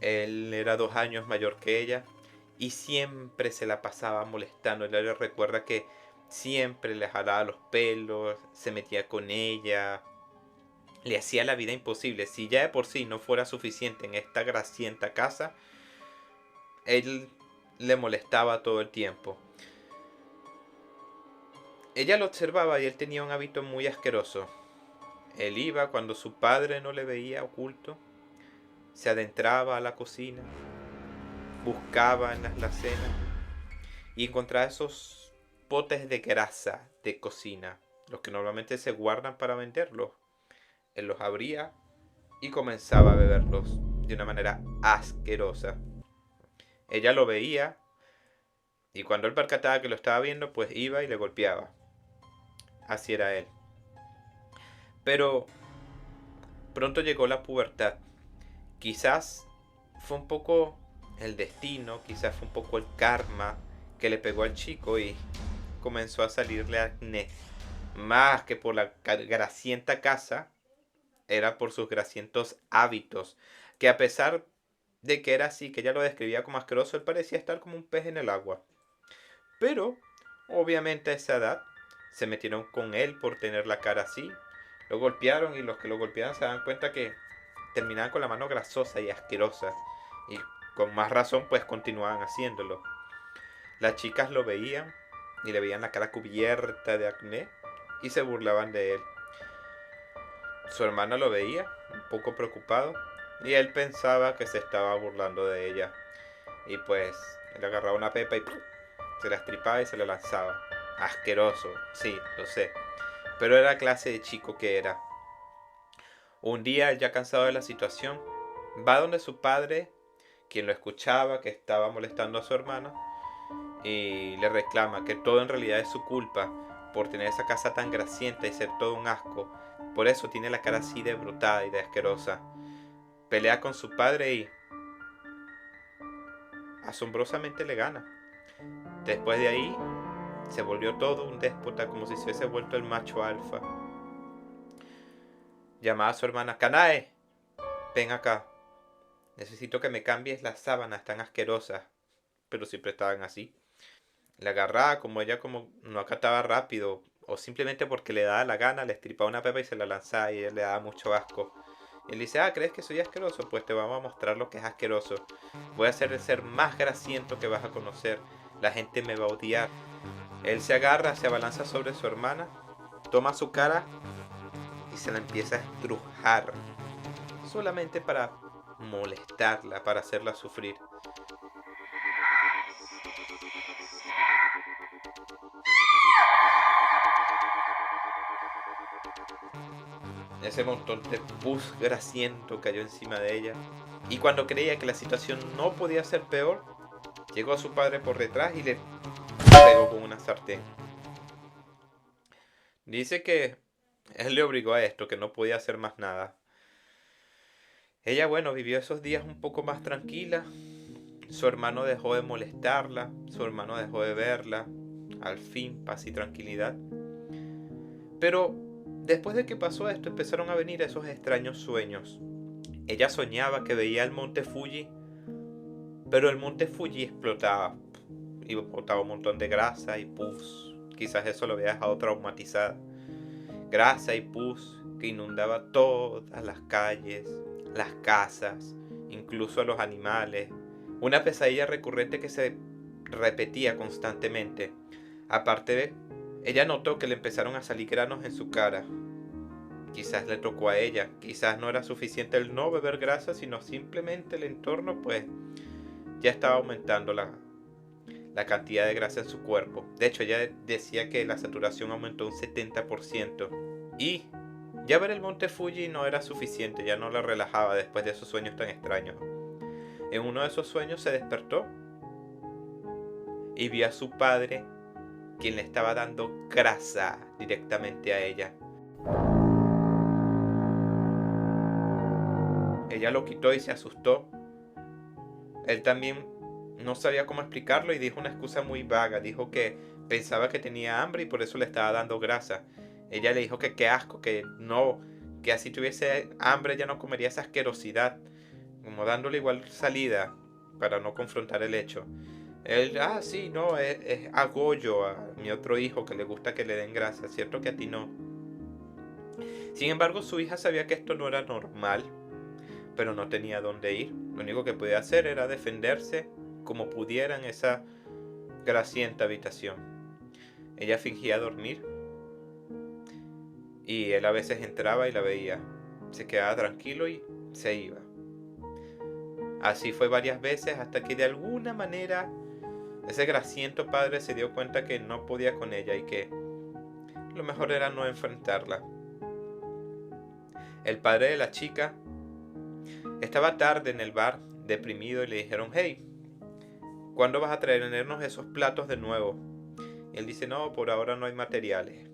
Él era 2 años mayor que ella y siempre se la pasaba molestando. Ella le recuerda que siempre le jalaba los pelos, se metía con ella, le hacía la vida imposible. Si ya de por sí no fuera suficiente en esta grasienta casa, él le molestaba todo el tiempo. Ella lo observaba y él tenía un hábito muy asqueroso. Él iba cuando su padre no le veía oculto, se adentraba a la cocina, buscaba en las alacenas y encontraba esos potes de grasa de cocina, los que normalmente se guardan para venderlos. Él los abría y comenzaba a beberlos de una manera asquerosa. Ella lo veía y cuando él percataba que lo estaba viendo, pues iba y le golpeaba. Así era él. Pero pronto llegó la pubertad. Quizás fue un poco el destino, quizás fue un poco el karma que le pegó al chico y comenzó a salirle acné. Más que por la grasienta casa, era por sus grasientos hábitos, que a pesar de que era así, que ella lo describía como asqueroso, él parecía estar como un pez en el agua. Pero, obviamente a esa edad, se metieron con él por tener la cara así, lo golpearon y los que lo golpeaban se dan cuenta que terminaban con la mano grasosa y asquerosa. Y con más razón pues continuaban haciéndolo. Las chicas lo veían y le veían la cara cubierta de acné y se burlaban de él. Su hermana lo veía, un poco preocupado, y él pensaba que se estaba burlando de ella. Y pues le agarraba una pepa y se la estripaba y se la lanzaba. Asqueroso, sí, lo sé. Pero era la clase de chico que era. Un día, ya cansado de la situación, va donde su padre, quien lo escuchaba, que estaba molestando a su hermana, y le reclama que todo en realidad es su culpa por tener esa casa tan grasienta y ser todo un asco. Por eso tiene la cara así de brotada y de asquerosa. Pelea con su padre y asombrosamente le gana. Después de ahí se volvió todo un déspota, como si se hubiese vuelto el macho alfa. Llamaba a su hermana: Kanae, ven acá. Necesito que me cambies las sábanas tan asquerosas. Pero siempre estaban así. La agarraba, como ella como no acataba rápido, o simplemente porque le daba la gana, le estripaba una pepa y se la lanzaba y ella le daba mucho asco. Y él dice: ¿crees que soy asqueroso? Pues te vamos a mostrar lo que es asqueroso. Voy a hacer el ser más grasiento que vas a conocer. La gente me va a odiar. Él se agarra, se abalanza sobre su hermana, toma su cara y se la empieza a estrujar. Solamente para molestarla, para hacerla sufrir. Ese montón de pus grasiento cayó encima de ella. Y cuando creía que la situación no podía ser peor, llegó a su padre por detrás y le pegó con una sartén. Dice que él le obligó a esto, que no podía hacer más nada. Ella, bueno, vivió esos días un poco más tranquila. Su hermano dejó de molestarla, su hermano dejó de verla. Al fin, paz y tranquilidad. Pero después de que pasó esto, empezaron a venir esos extraños sueños. Ella soñaba que veía el monte Fuji, pero el monte Fuji explotaba y botaba un montón de grasa y pus. Quizás eso lo había dejado traumatizada. Grasa y pus que inundaba todas las calles, las casas, incluso a los animales. Una pesadilla recurrente que se repetía constantemente. Aparte, ella notó que le empezaron a salir granos en su cara. Quizás le tocó a ella, quizás no era suficiente el no beber grasa, sino simplemente el entorno, pues ya estaba aumentando la cantidad de grasa en su cuerpo. De hecho, ella decía que la saturación aumentó un 70%. Y Ya ver el monte Fuji no era suficiente, ya no la relajaba después de esos sueños tan extraños. En uno de esos sueños se despertó y vio a su padre, quien le estaba dando grasa directamente a ella. Ella lo quitó y se asustó. Él también no sabía cómo explicarlo y dijo una excusa muy vaga. Dijo que pensaba que tenía hambre y por eso le estaba dando grasa. Ella le dijo que qué asco, que no, que así tuviese hambre ya no comería esa asquerosidad, como dándole igual salida para no confrontar el hecho. Él, sí, no, es a Goyo, a mi otro hijo, que le gusta que le den grasa, cierto que a ti no. Sin embargo, su hija sabía que esto no era normal, pero no tenía dónde ir. Lo único que podía hacer era defenderse como pudiera en esa grasienta habitación. Ella fingía dormir y él a veces entraba y la veía. Se quedaba tranquilo y se iba. Así fue varias veces hasta que de alguna manera ese grasiento padre se dio cuenta que no podía con ella y que lo mejor era no enfrentarla. El padre de la chica estaba tarde en el bar, deprimido, y le dijeron: hey, ¿cuándo vas a traernos esos platos de nuevo? Y él dice: no, por ahora no hay materiales.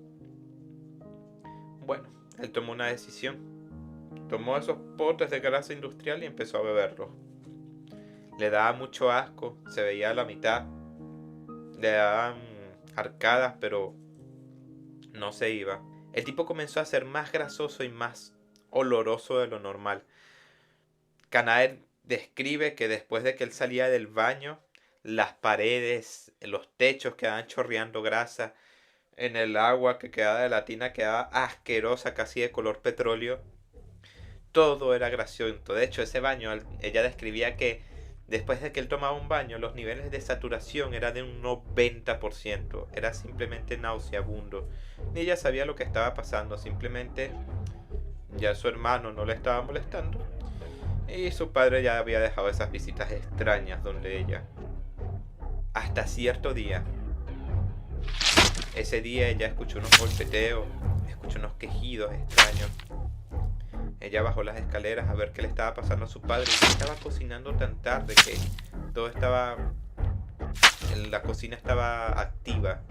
Bueno, él tomó una decisión. Tomó esos potes de grasa industrial y empezó a beberlos. Le daba mucho asco, se veía a la mitad. Le daban arcadas, pero no se iba. El tipo comenzó a ser más grasoso y más oloroso de lo normal. Kanaer describe que después de que él salía del baño, las paredes, los techos quedaban chorreando grasa. En el agua que quedaba de la tina quedaba asquerosa, casi de color petróleo. Todo era grasiento. De hecho, ese baño, ella describía que después de que él tomaba un baño, los niveles de saturación eran de un 90%. Era simplemente nauseabundo. Ni ella sabía lo que estaba pasando. Simplemente ya su hermano no le estaba molestando. Y su padre ya había dejado esas visitas extrañas donde ella. Hasta cierto día. Ese día ella escuchó unos golpeteos, escuchó unos quejidos extraños. Ella bajó las escaleras a ver qué le estaba pasando a su padre y estaba cocinando tan tarde que todo estaba... la cocina estaba activa.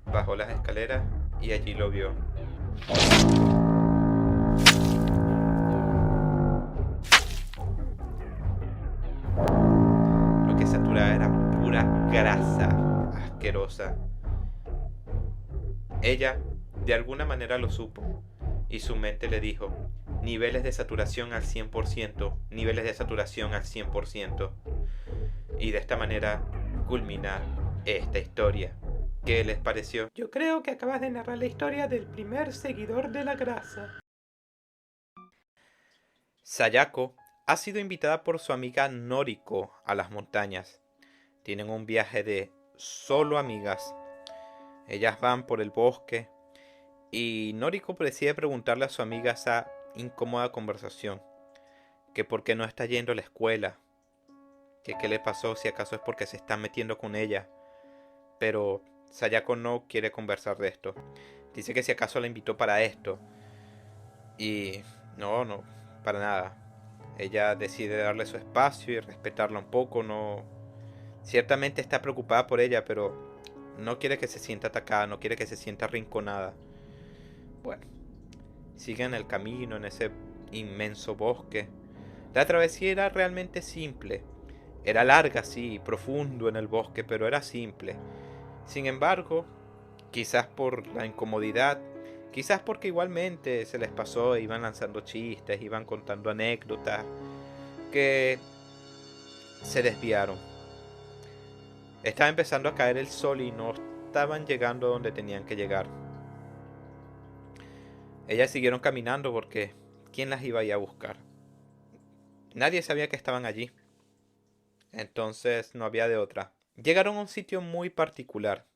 Bajó las escaleras y allí lo vio. Lo que saturaba era pura grasa asquerosa. Ella de alguna manera lo supo y su mente le dijo: niveles de saturación al 100%, niveles de saturación al 100%. Y de esta manera culminar esta historia. ¿Qué les pareció? Yo creo que acabas de narrar la historia del primer seguidor de la grasa. Sayako ha sido invitada por su amiga Noriko a las montañas. Tienen un viaje de solo amigas. Ellas van por el bosque y Noriko decide preguntarle a su amiga esa incómoda conversación, que por qué no está yendo a la escuela, que qué le pasó, si acaso es porque se está metiendo con ella. Pero Sayako no quiere conversar de esto. Dice que si acaso la invitó para esto. Y no, para nada. Ella decide darle su espacio y respetarla un poco. No, ciertamente está preocupada por ella, pero no quiere que se sienta atacada, no quiere que se sienta arrinconada. Bueno, siguen el camino en ese inmenso bosque. La travesía era realmente simple. Era larga, sí, profundo en el bosque, pero era simple. Sin embargo, quizás por la incomodidad, quizás porque igualmente se les pasó, iban lanzando chistes, iban contando anécdotas, que se desviaron. Estaba empezando a caer el sol y no estaban llegando a donde tenían que llegar. Ellas siguieron caminando porque ¿quién las iba a ir a buscar? Nadie sabía que estaban allí. Entonces no había de otra. Llegaron a un sitio muy particular.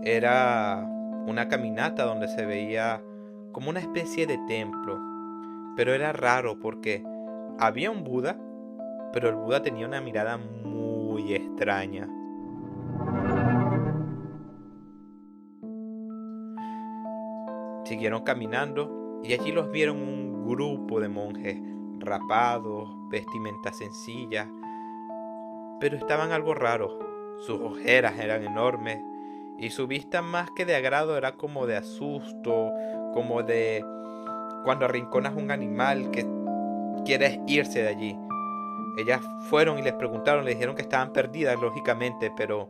Era una caminata donde se veía como una especie de templo. Pero era raro porque había un Buda, pero el Buda tenía una mirada muy extraña. Siguieron caminando y allí los vieron un grupo de monjes rapados, vestimenta sencillas, pero estaban algo raros. Sus ojeras eran enormes y su vista más que de agrado era como de asusto, como de cuando arrinconas un animal que quieres irse de allí. Ellas fueron y les preguntaron, les dijeron que estaban perdidas, lógicamente, pero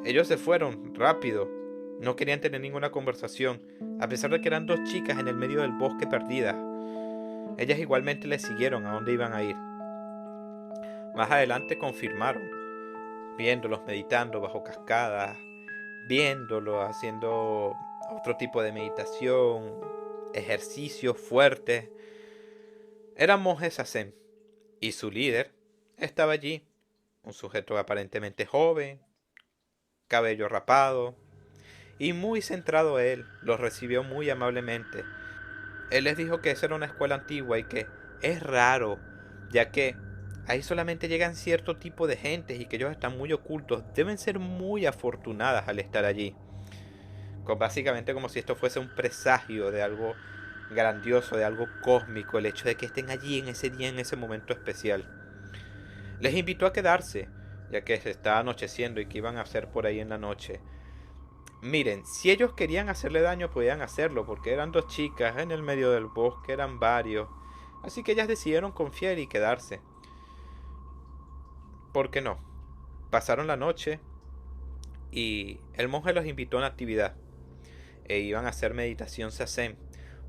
ellos se fueron rápido. No querían tener ninguna conversación, a pesar de que eran dos chicas en el medio del bosque perdidas. Ellas igualmente les siguieron a donde iban a ir. Más adelante confirmaron, viéndolos meditando bajo cascadas, viéndolos haciendo otro tipo de meditación, ejercicios fuertes. Eran monjes Zazen y su líder estaba allí, un sujeto aparentemente joven, cabello rapado y muy centrado él. Los recibió muy amablemente. Él les dijo que esa era una escuela antigua y que es raro, ya que ahí solamente llegan cierto tipo de gentes y que ellos están muy ocultos. Deben ser muy afortunadas al estar allí. Básicamente como si esto fuese un presagio de algo grandioso, de algo cósmico, el hecho de que estén allí en ese día, en ese momento especial. Les invitó a quedarse, ya que se estaba anocheciendo y que iban a hacer por ahí en la noche. Miren, si ellos querían hacerle daño, podían hacerlo, porque eran dos chicas en el medio del bosque, eran varios. Así que ellas decidieron confiar y quedarse. ¿Por qué no? Pasaron la noche y el monje los invitó a una actividad. E iban a hacer meditación Zazen,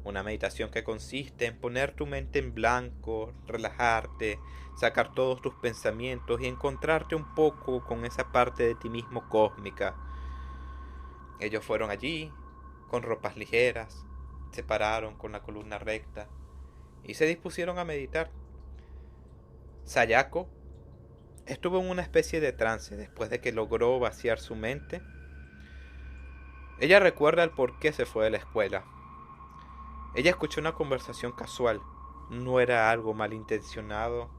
una meditación que consiste en poner tu mente en blanco, relajarte, sacar todos tus pensamientos y encontrarte un poco con esa parte de ti mismo cósmica. Ellos fueron allí, con ropas ligeras, se pararon con la columna recta y se dispusieron a meditar. Sayako estuvo en una especie de trance después de que logró vaciar su mente. Ella recuerda el por qué se fue de la escuela. Ella escuchó una conversación casual. No era algo malintencionado,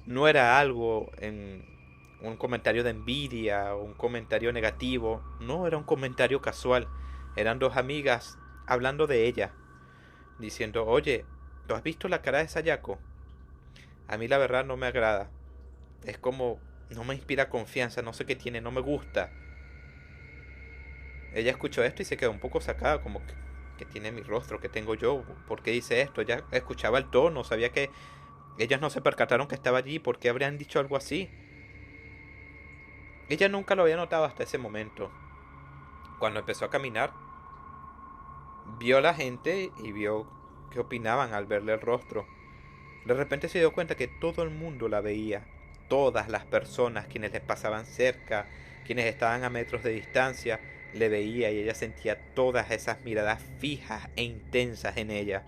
no era algo en un comentario de envidia o un comentario negativo. No, era un comentario casual. Eran dos amigas hablando de ella, diciendo, oye, ¿tú has visto la cara de Sayako? A mí la verdad no me agrada. Es como, no me inspira confianza, no sé qué tiene, no me gusta. Ella escuchó esto y se quedó un poco sacada, como que tiene mi rostro, que tengo yo, ¿por qué dice esto? Ella escuchaba el tono, sabía que ellas no se percataron que estaba allí, ¿por qué habrían dicho algo así? Ella nunca lo había notado hasta ese momento. Cuando empezó a caminar, vio a la gente y vio qué opinaban al verle el rostro. De repente se dio cuenta que todo el mundo la veía. Todas las personas, quienes les pasaban cerca, quienes estaban a metros de distancia, le veía y ella sentía todas esas miradas fijas e intensas en ella.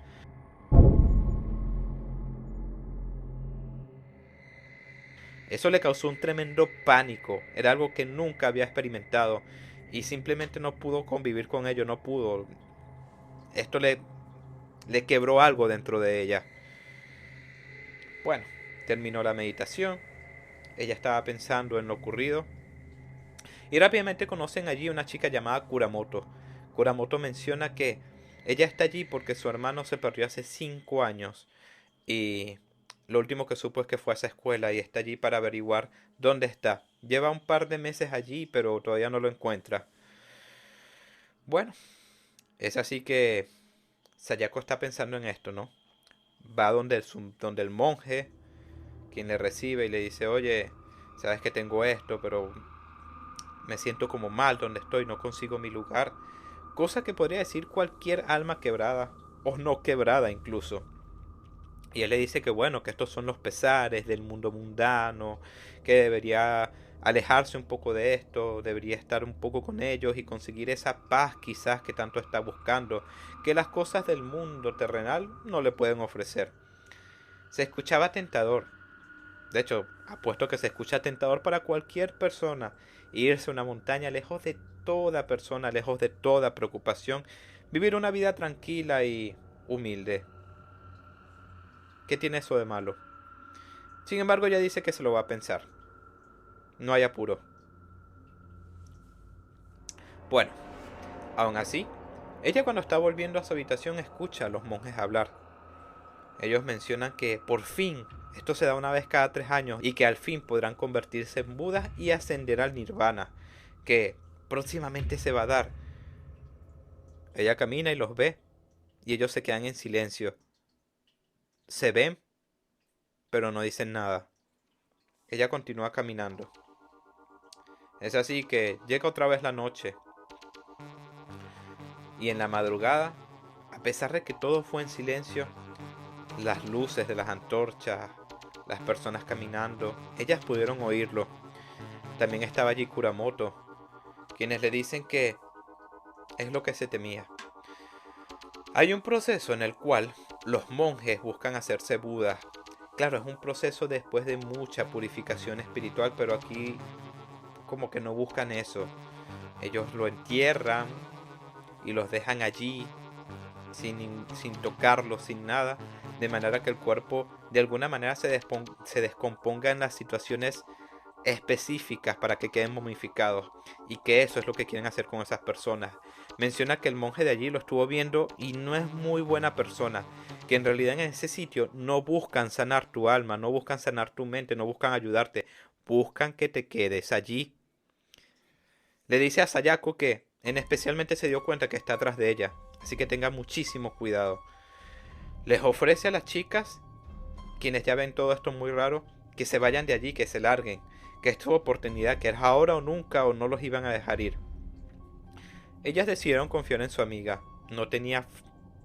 Eso le causó un tremendo pánico, era algo que nunca había experimentado y simplemente no pudo convivir con ello, no pudo. Esto le quebró algo dentro de ella. Bueno, terminó la meditación, ella estaba pensando en lo ocurrido y rápidamente conocen allí una chica llamada Kuramoto. Kuramoto menciona que ella está allí porque su hermano se perdió hace 5 años y lo último que supo es que fue a esa escuela y está allí para averiguar dónde está. Lleva un par de meses allí, pero todavía no lo encuentra. Bueno, es así que Sayako está pensando en esto, ¿no? Va donde el monje, quien le recibe y le dice, oye, sabes que tengo esto, pero me siento como mal donde estoy, no consigo mi lugar. Cosa que podría decir cualquier alma quebrada, o no quebrada incluso. Y él le dice que bueno, que estos son los pesares del mundo mundano, que debería alejarse un poco de esto, debería estar un poco con ellos y conseguir esa paz quizás que tanto está buscando, que las cosas del mundo terrenal no le pueden ofrecer. Se escuchaba tentador. De hecho, apuesto que se escucha tentador para cualquier persona irse a una montaña lejos de toda persona, lejos de toda preocupación, vivir una vida tranquila y humilde. ¿Qué tiene eso de malo? Sin embargo, ella dice que se lo va a pensar. No hay apuro. Bueno, aún así, Ella cuando está volviendo a su habitación escucha a los monjes hablar. Ellos mencionan que por fin esto se da una vez cada 3 años y que al fin podrán convertirse en Budas y ascender al Nirvana, que próximamente se va a dar. Ella camina y los ve y ellos se quedan en silencio. Se ven, pero no dicen nada. Ella continúa caminando. Es así que llega otra vez la noche. Y en la madrugada, a pesar de que todo fue en silencio, las luces de las antorchas, las personas caminando, ellas pudieron oírlo. También estaba allí Kuramoto, quienes le dicen que es lo que se temía. Hay un proceso en el cual los monjes buscan hacerse Budas. Claro, es un proceso después de mucha purificación espiritual, pero aquí como que no buscan eso. Ellos lo entierran y los dejan allí sin tocarlos, sin nada, de manera que el cuerpo de alguna manera se descomponga en las situaciones específicas para que queden momificados, y que eso es lo que quieren hacer con esas personas. Menciona que el monje de allí lo estuvo viendo y no es muy buena persona, que en realidad en ese sitio no buscan sanar tu alma, no buscan sanar tu mente, no buscan ayudarte, buscan que te quedes allí. Le dice a Sayako que especialmente se dio cuenta que está atrás de ella, así que tenga muchísimo cuidado. Les ofrece a las chicas, quienes ya ven todo esto muy raro, que se vayan de allí, que se larguen, que es tu oportunidad, que es ahora o nunca, o no los iban a dejar ir. Ellas decidieron confiar en su amiga, no tenía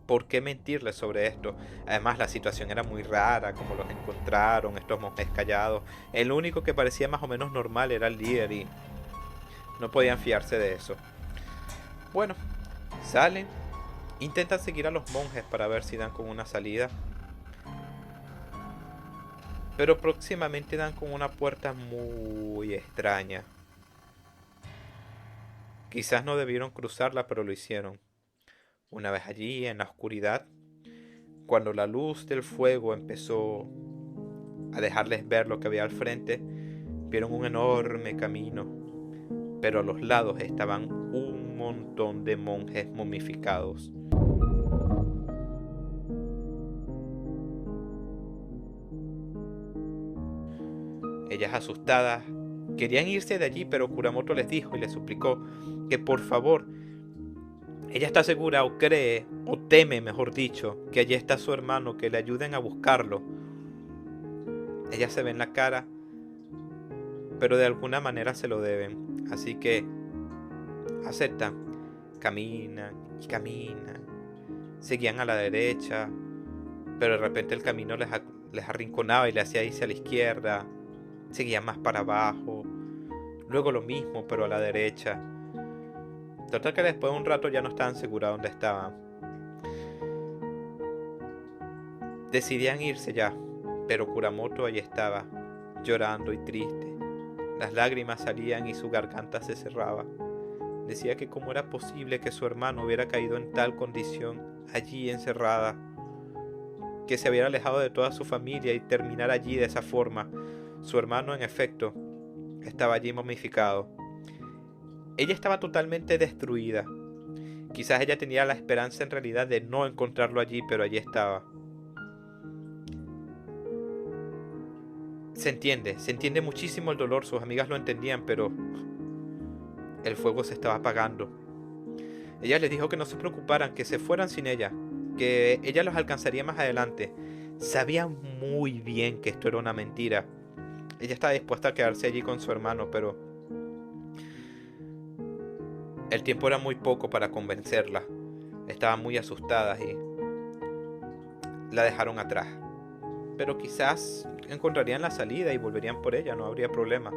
por qué mentirle sobre esto. Además la situación era muy rara, como los encontraron, estos monjes callados. El único que parecía más o menos normal era el líder y no podían fiarse de eso. Bueno, salen, intentan seguir a los monjes para ver si dan con una salida, pero próximamente dan con una puerta muy extraña. Quizás no debieron cruzarla, pero lo hicieron. Una vez allí, en la oscuridad, cuando la luz del fuego empezó a dejarles ver lo que había al frente, vieron un enorme camino, pero a los lados estaban un montón de monjes momificados. Ellas asustadas querían irse de allí, pero Kuramoto les dijo y les suplicó que por favor, ella está segura o cree o teme, mejor dicho, que allí está su hermano, que le ayuden a buscarlo. Ella se ve en la cara, pero de alguna manera se lo deben, así que aceptan, caminan y caminan, seguían a la derecha, pero de repente el camino les arrinconaba y le hacía irse a la izquierda, seguían más para abajo, luego lo mismo pero a la derecha. Total que después de un rato ya no estaban seguros dónde estaban. Decidían irse ya, pero Kuramoto allí estaba, llorando y triste. Las lágrimas salían y su garganta se cerraba. Decía que cómo era posible que su hermano hubiera caído en tal condición, allí encerrada, que se hubiera alejado de toda su familia y terminar allí de esa forma. Su hermano, en efecto, estaba allí momificado. Ella estaba totalmente destruida. Quizás ella tenía la esperanza en realidad de no encontrarlo allí, pero allí estaba. Se entiende muchísimo el dolor, sus amigas lo entendían, pero el fuego se estaba apagando. Ella les dijo que no se preocuparan, que se fueran sin ella, que ella los alcanzaría más adelante. Sabían muy bien que esto era una mentira. Ella estaba dispuesta a quedarse allí con su hermano, pero el tiempo era muy poco para convencerla. Estaban muy asustadas y la dejaron atrás. Pero quizás encontrarían la salida y volverían por ella, no habría problema.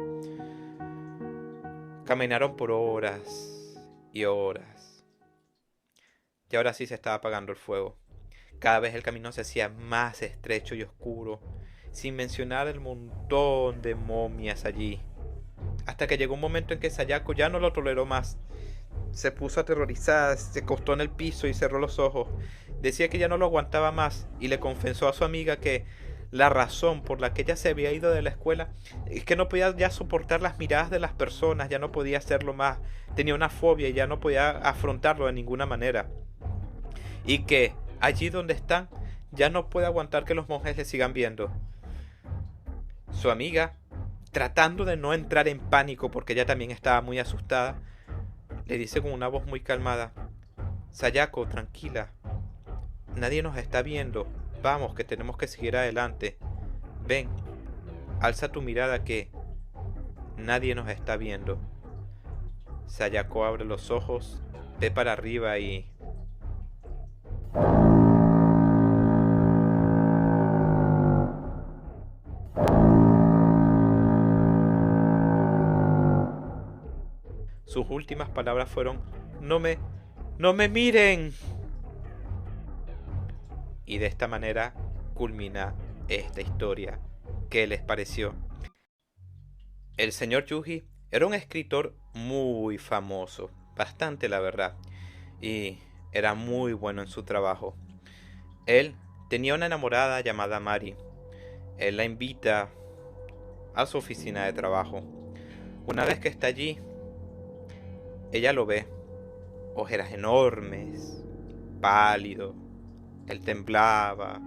Caminaron por horas y horas. Y ahora sí se estaba apagando el fuego. Cada vez el camino se hacía más estrecho y oscuro, sin mencionar el montón de momias allí. Hasta que llegó un momento en que Sayako ya no lo toleró más. Se puso aterrorizada, se acostó en el piso y cerró los ojos. Decía que ya no lo aguantaba más y le confesó a su amiga que la razón por la que ella se había ido de la escuela es que no podía ya soportar las miradas de las personas, ya no podía hacerlo más, tenía una fobia y ya no podía afrontarlo de ninguna manera. Y que allí donde están ya no puede aguantar que los monjes le sigan viendo. Su amiga, tratando de no entrar en pánico porque ella también estaba muy asustada, le dice con una voz muy calmada: Sayako, tranquila, nadie nos está viendo, vamos, que tenemos que seguir adelante. Ven, alza tu mirada que nadie nos está viendo. Sayako abre los ojos, ve para arriba y... sus últimas palabras fueron: no me miren. Y de esta manera culmina esta historia. ¿Qué les pareció? El señor Yuji era un escritor muy famoso, bastante la verdad, y era muy bueno en su trabajo. Él tenía una enamorada llamada Mari. Él la invita a su oficina de trabajo. Una vez que está allí, ella lo ve, ojeras enormes, pálido, él temblaba,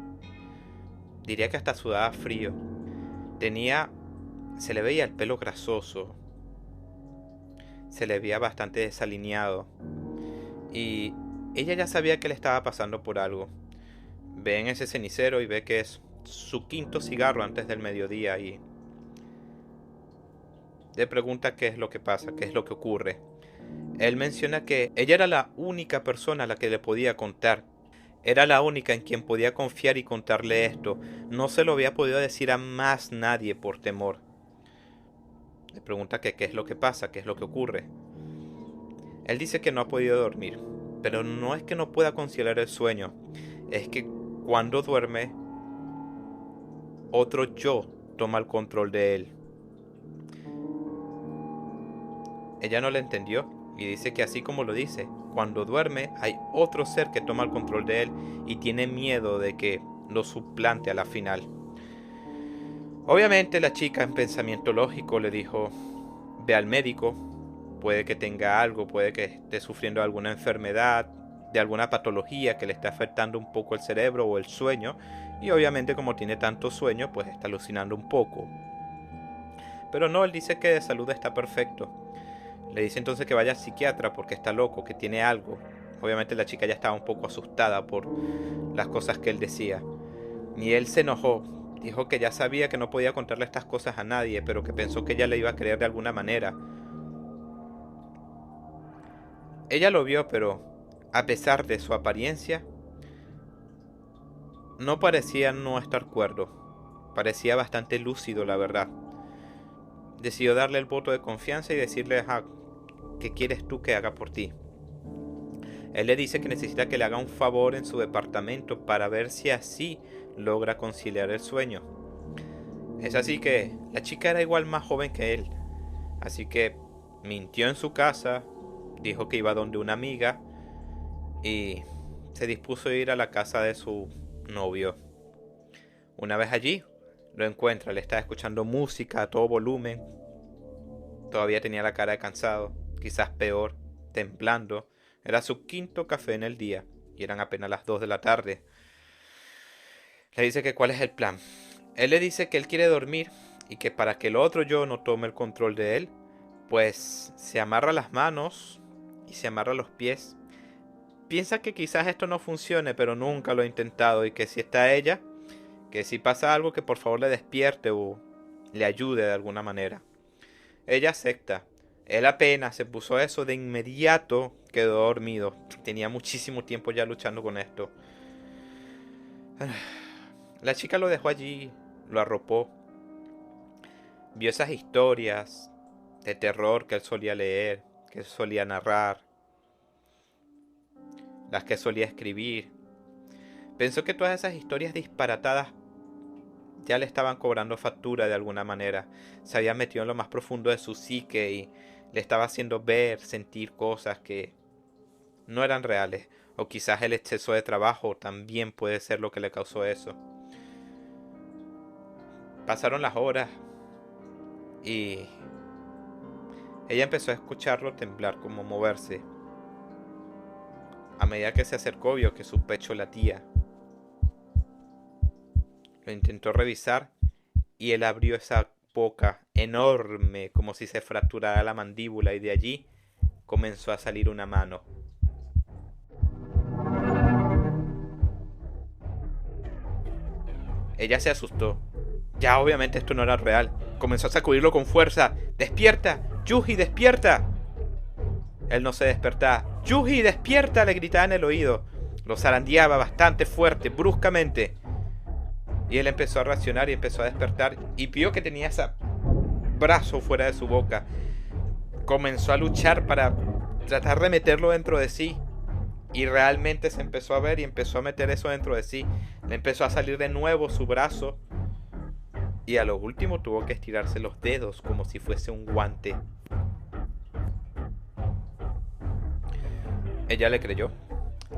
diría que hasta sudaba frío. Tenía, se le veía el pelo grasoso, se le veía bastante desalineado y ella ya sabía que le estaba pasando por algo. Ve en ese cenicero y ve que es su quinto cigarro antes del mediodía y le pregunta qué es lo que pasa, qué es lo que ocurre. Él menciona que ella era la única persona a la que le podía contar. Era la única en quien podía confiar y contarle esto. No se lo había podido decir a más nadie por temor. Le pregunta que qué es lo que pasa, qué es lo que ocurre. Él dice que no ha podido dormir, pero no es que no pueda conciliar el sueño, es que cuando duerme, otro yo toma el control de él. Ella no le entendió y dice que así como lo dice, cuando duerme hay otro ser que toma el control de él y tiene miedo de que lo suplante a la final. Obviamente la chica en pensamiento lógico le dijo: ve al médico, puede que tenga algo, puede que esté sufriendo alguna enfermedad, de alguna patología que le esté afectando un poco el cerebro o el sueño, y obviamente como tiene tanto sueño pues está alucinando un poco. Pero no, él dice que de salud está perfecto. Le dice entonces que vaya al psiquiatra porque está loco, que tiene algo. Obviamente la chica ya estaba un poco asustada por las cosas que él decía. Y él se enojó. Dijo que ya sabía que no podía contarle estas cosas a nadie, pero que pensó que ella le iba a creer de alguna manera. Ella lo vio, pero a pesar de su apariencia, no parecía no estar cuerdo. Parecía bastante lúcido, la verdad. Decidió darle el voto de confianza y decirle: ¿qué quieres tú que haga por ti? Él le dice que necesita que le haga un favor en su departamento para ver si así logra conciliar el sueño. Es así que la chica era igual más joven que él, así que mintió en su casa, dijo que iba donde una amiga y se dispuso a ir a la casa de su novio. Una vez allí, lo encuentra, le estaba escuchando música a todo volumen, todavía tenía la cara de cansado, quizás peor, temblando. Era su quinto café en el día y eran apenas las 2 de la tarde. Le dice que cuál es el plan. Él le dice que él quiere dormir y que para que el otro yo no tome el control de él, pues se amarra las manos y se amarra los pies. Piensa que quizás esto no funcione, pero nunca lo ha intentado y que si está ella, que si pasa algo que por favor le despierte o le ayude de alguna manera. Ella acepta. Él apenas se puso eso, de inmediato quedó dormido. Tenía muchísimo tiempo ya luchando con esto. La chica lo dejó allí, lo arropó. Vio esas historias de terror que él solía leer, que él solía narrar, las que solía escribir. Pensó que todas esas historias disparatadas ya le estaban cobrando factura de alguna manera. Se había metido en lo más profundo de su psique y le estaba haciendo ver, sentir cosas que no eran reales. O quizás el exceso de trabajo también puede ser lo que le causó eso. Pasaron las horas y ella empezó a escucharlo temblar, como moverse. A medida que se acercó, vio que su pecho latía. Lo intentó revisar y él abrió esa boca enorme, como si se fracturara la mandíbula, y de allí comenzó a salir una mano. Ella se asustó. Ya obviamente esto no era real. Comenzó a sacudirlo con fuerza. ¡Despierta! ¡Yuji, despierta! Él no se despertaba. ¡Yuji, despierta!, le gritaba en el oído. Lo zarandeaba bastante fuerte, bruscamente. Y él empezó a reaccionar y empezó a despertar. Y vio que tenía ese brazo fuera de su boca. Comenzó a luchar para tratar de meterlo dentro de sí. Y realmente se empezó a ver y empezó a meter eso dentro de sí. Le empezó a salir de nuevo su brazo. Y a lo último tuvo que estirarse los dedos como si fuese un guante. Ella le creyó.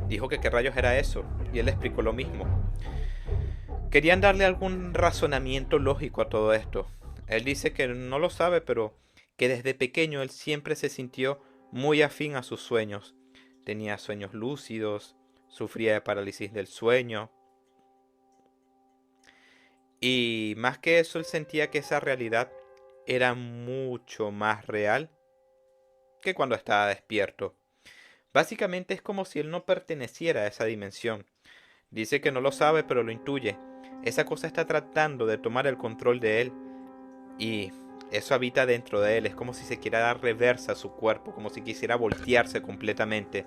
Dijo que qué rayos era eso. Y él le explicó lo mismo. Querían darle algún razonamiento lógico a todo esto. Él dice que no lo sabe, pero que desde pequeño él siempre se sintió muy afín a sus sueños. Tenía sueños lúcidos, sufría de parálisis del sueño. Y más que eso, él sentía que esa realidad era mucho más real que cuando estaba despierto. Básicamente es como si él no perteneciera a esa dimensión. Dice que no lo sabe, pero lo intuye. Esa cosa está tratando de tomar el control de él y eso habita dentro de él. Es como si se quiera dar reversa a su cuerpo, como si quisiera voltearse completamente.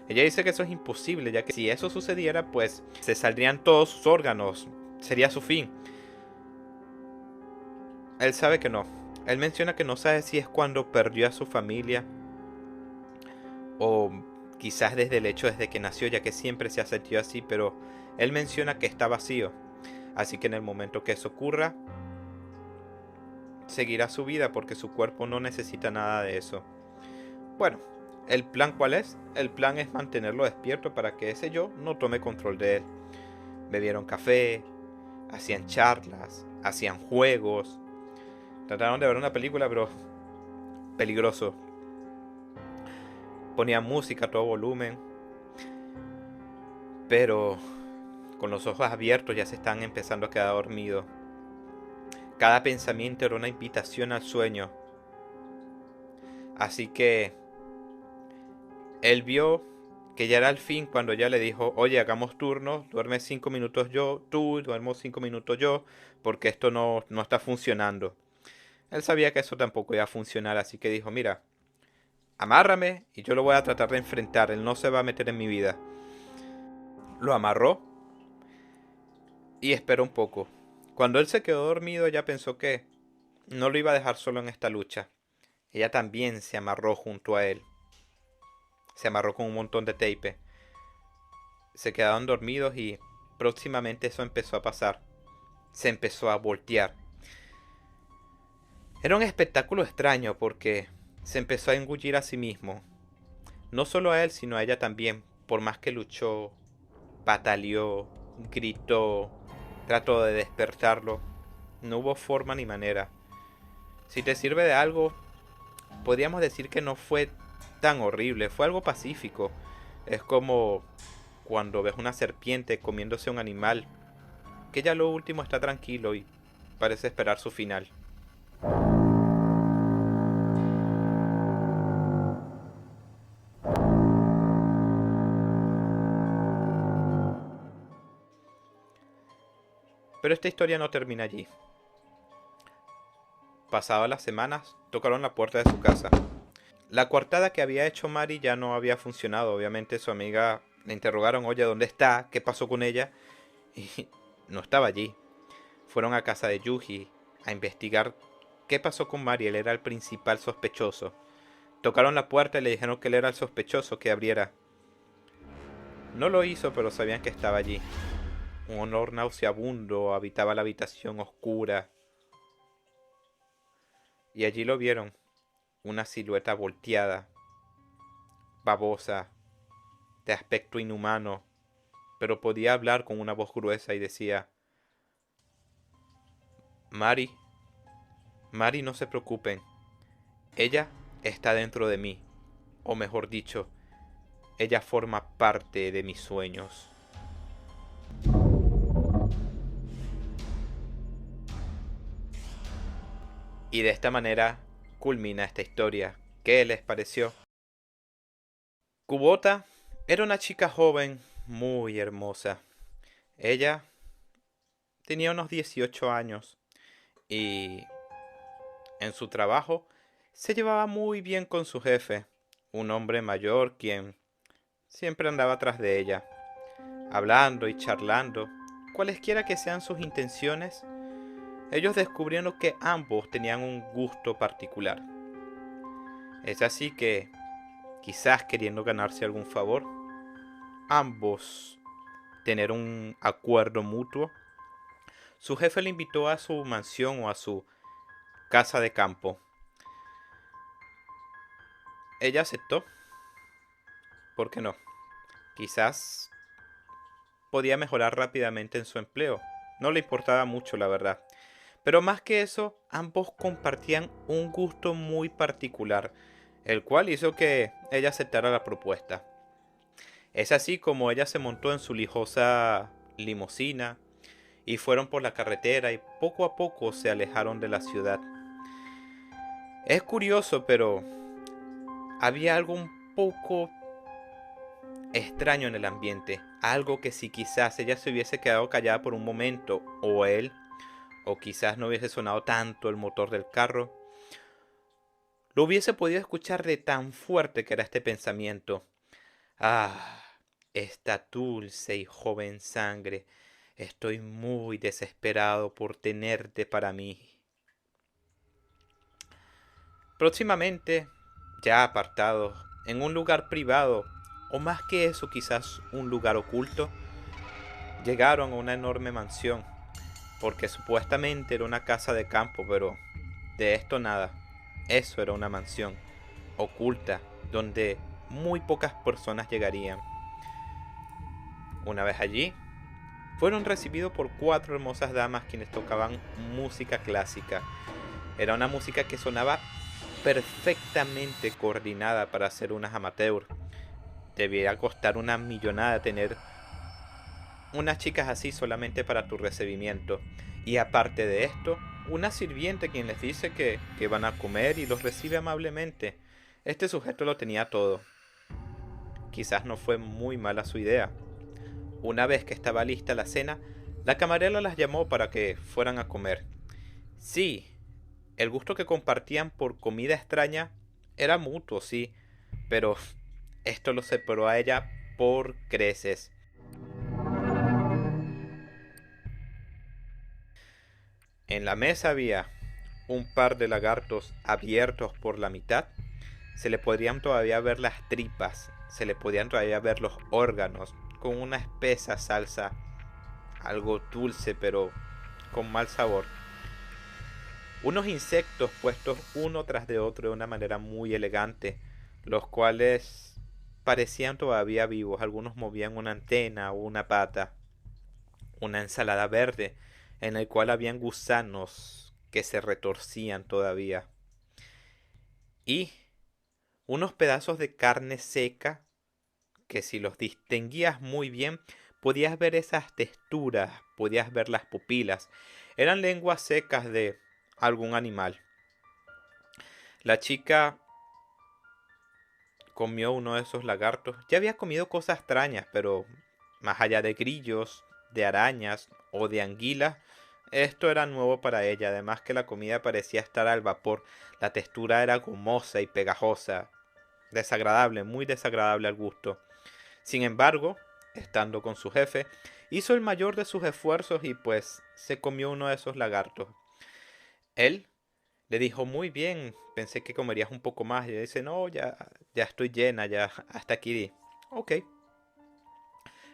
Ella dice que eso es imposible, ya que si eso sucediera, pues se saldrían todos sus órganos. Sería su fin. Él sabe que no. Él menciona que no sabe si es cuando perdió a su familia o quizás desde el hecho desde que nació, ya que siempre se ha sentido así, pero él menciona que está vacío. Así que en el momento que eso ocurra, seguirá su vida porque su cuerpo no necesita nada de eso. Bueno, ¿el plan cuál es? El plan es mantenerlo despierto para que ese yo no tome control de él. Bebieron café, hacían charlas, hacían juegos. Trataron de ver una película, pero peligroso. Ponían música a todo volumen, pero con los ojos abiertos ya se están empezando a quedar dormidos. Cada pensamiento era una invitación al sueño. Así que él vio que ya era el fin cuando ella le dijo: oye, hagamos turnos, duerme 5 minutos yo, tú, duermo 5 minutos yo, porque esto no está funcionando. Él sabía que eso tampoco iba a funcionar, así que dijo: mira, amárrame y yo lo voy a tratar de enfrentar, él no se va a meter en mi vida. Lo amarró y esperó un poco. Cuando él se quedó dormido, ella pensó que no lo iba a dejar solo en esta lucha. Ella también se amarró junto a él. Se amarró con un montón de tape. Se quedaron dormidos y próximamente eso empezó a pasar. Se empezó a voltear. Era un espectáculo extraño porque se empezó a engullir a sí mismo. No solo a él, sino a ella también. Por más que luchó, pataleó, gritó, trató de despertarlo, no hubo forma ni manera. Si te sirve de algo, podríamos decir que no fue tan horrible, fue algo pacífico. Es como cuando ves una serpiente comiéndose a un animal, que ya lo último está tranquilo y parece esperar su final. Pero esta historia no termina allí. Pasadas las semanas, tocaron la puerta de su casa. La coartada que había hecho Mari ya no había funcionado. Obviamente su amiga le interrogaron: oye, ¿dónde está? ¿Qué pasó con ella? Y no estaba allí. Fueron a casa de Yuji a investigar qué pasó con Mari. Él era el principal sospechoso. Tocaron la puerta y le dijeron que él era el sospechoso, que abriera. No lo hizo, pero sabían que estaba allí. Un olor nauseabundo habitaba la habitación oscura. Y allí lo vieron. Una silueta volteada, babosa, de aspecto inhumano, pero podía hablar con una voz gruesa y decía: Mari, Mari, no se preocupen. Ella está dentro de mí. O mejor dicho, ella forma parte de mis sueños. Y de esta manera culmina esta historia. ¿Qué les pareció? Kubota era una chica joven, muy hermosa. Ella tenía unos 18 años y en su trabajo se llevaba muy bien con su jefe, un hombre mayor quien siempre andaba tras de ella, hablando y charlando. Cualesquiera que sean sus intenciones, ellos descubrieron que ambos tenían un gusto particular. Es así que, quizás queriendo ganarse algún favor, ambos tener un acuerdo mutuo, su jefe le invitó a su mansión o a su casa de campo. Ella aceptó. ¿Por qué no? Quizás podía mejorar rápidamente en su empleo. No le importaba mucho, la verdad. Pero más que eso, ambos compartían un gusto muy particular, el cual hizo que ella aceptara la propuesta. Es así como ella se montó en su lujosa limusina y fueron por la carretera y poco a poco se alejaron de la ciudad. Es curioso, pero había algo un poco extraño en el ambiente, algo que si quizás ella se hubiese quedado callada por un momento, o él, o quizás no hubiese sonado tanto el motor del carro, lo hubiese podido escuchar de tan fuerte que era este pensamiento. Ah, esta dulce y joven sangre, estoy muy desesperado por tenerte para mí. Próximamente, ya apartados, en un lugar privado, o más que eso quizás un lugar oculto, llegaron a una enorme mansión, porque supuestamente era una casa de campo, pero de esto nada. Eso era una mansión oculta, donde muy pocas personas llegarían. Una vez allí, fueron recibidos por 4 hermosas damas quienes tocaban música clásica. Era una música que sonaba perfectamente coordinada para ser unas amateurs. Debía costar una millonada tener unas chicas así solamente para tu recibimiento. Y aparte de esto, una sirviente quien les dice que van a comer y los recibe amablemente. Este sujeto lo tenía todo. Quizás no fue muy mala su idea. Una vez que estaba lista la cena, la camarera las llamó para que fueran a comer. Sí, el gusto que compartían por comida extraña era mutuo, sí, pero esto lo separó a ella por creces. En la mesa había un par de lagartos abiertos por la mitad. Se le podrían todavía ver las tripas, se le podían todavía ver los órganos, con una espesa salsa, algo dulce pero con mal sabor. Unos insectos puestos uno tras de otro de una manera muy elegante, los cuales parecían todavía vivos. Algunos movían una antena o una pata. Una ensalada verde en la cual habían gusanos que se retorcían todavía. Y unos pedazos de carne seca que si los distinguías muy bien, podías ver esas texturas, podías ver las pupilas. Eran lenguas secas de algún animal. La chica comió uno de esos lagartos. Ya había comido cosas extrañas, pero más allá de grillos, de arañas o de anguilas, esto era nuevo para ella. Además que la comida parecía estar al vapor. La textura era gomosa y pegajosa. Desagradable, muy desagradable al gusto. Sin embargo, estando con su jefe, hizo el mayor de sus esfuerzos y pues se comió uno de esos lagartos. Él le dijo, muy bien, pensé que comerías un poco más. Y ella dice, no, ya estoy llena, ya hasta aquí. Ok.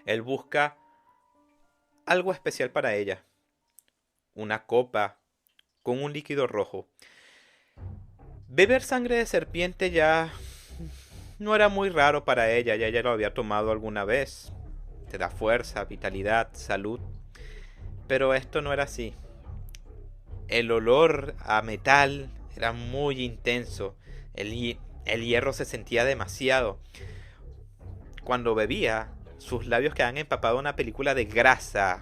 Él busca algo especial para ella. Una copa con un líquido rojo. Beber sangre de serpiente ya no era muy raro para ella, ya ella lo había tomado alguna vez. Te da fuerza, vitalidad, salud. Pero esto no era así. El olor a metal era muy intenso. El hierro se sentía demasiado. Cuando bebía, sus labios quedaban empapados en una película de grasa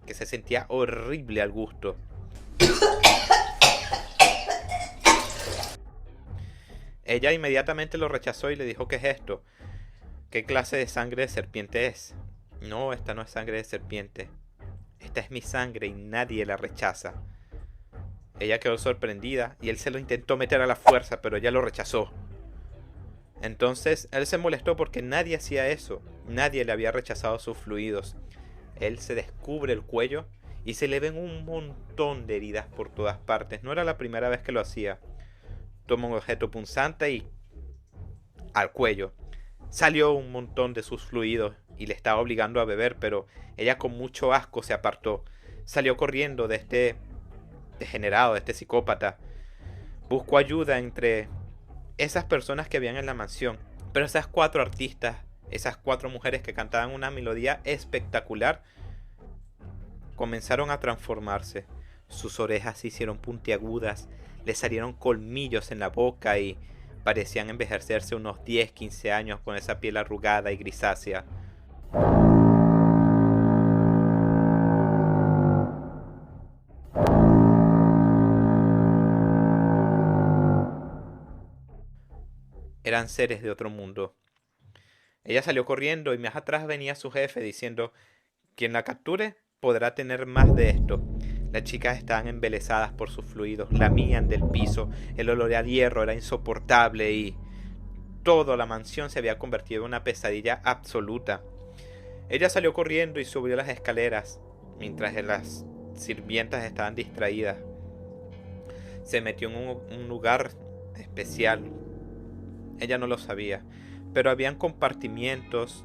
que se sentía horrible al gusto. Ella inmediatamente lo rechazó y le dijo: ¿qué es esto? ¿Qué clase de sangre de serpiente es? No, esta no es sangre de serpiente. Esta es mi sangre y nadie la rechaza. Ella quedó sorprendida y él se lo intentó meter a la fuerza, pero ella lo rechazó. Entonces él se molestó porque nadie hacía eso. Nadie le había rechazado sus fluidos. Él se descubre el cuello y se le ven un montón de heridas por todas partes. No era la primera vez que lo hacía. Toma un objeto punzante y al cuello. Salió un montón de sus fluidos y le estaba obligando a beber, pero ella con mucho asco se apartó. Salió corriendo de este degenerado, de este psicópata. Buscó ayuda entre esas personas que habían en la mansión. Pero esas 4 artistas, esas 4 mujeres que cantaban una melodía espectacular, comenzaron a transformarse. Sus orejas se hicieron puntiagudas, le salieron colmillos en la boca y parecían envejecerse unos 10-15 años con esa piel arrugada y grisácea. Eran seres de otro mundo. Ella salió corriendo y más atrás venía su jefe diciendo: quien la capture podrá tener más de esto. Las chicas estaban embelesadas por sus fluidos, lamían del piso, el olor a hierro era insoportable y toda la mansión se había convertido en una pesadilla absoluta. Ella salió corriendo y subió las escaleras, mientras las sirvientas estaban distraídas. Se metió en un lugar especial. Ella no lo sabía, pero habían compartimientos.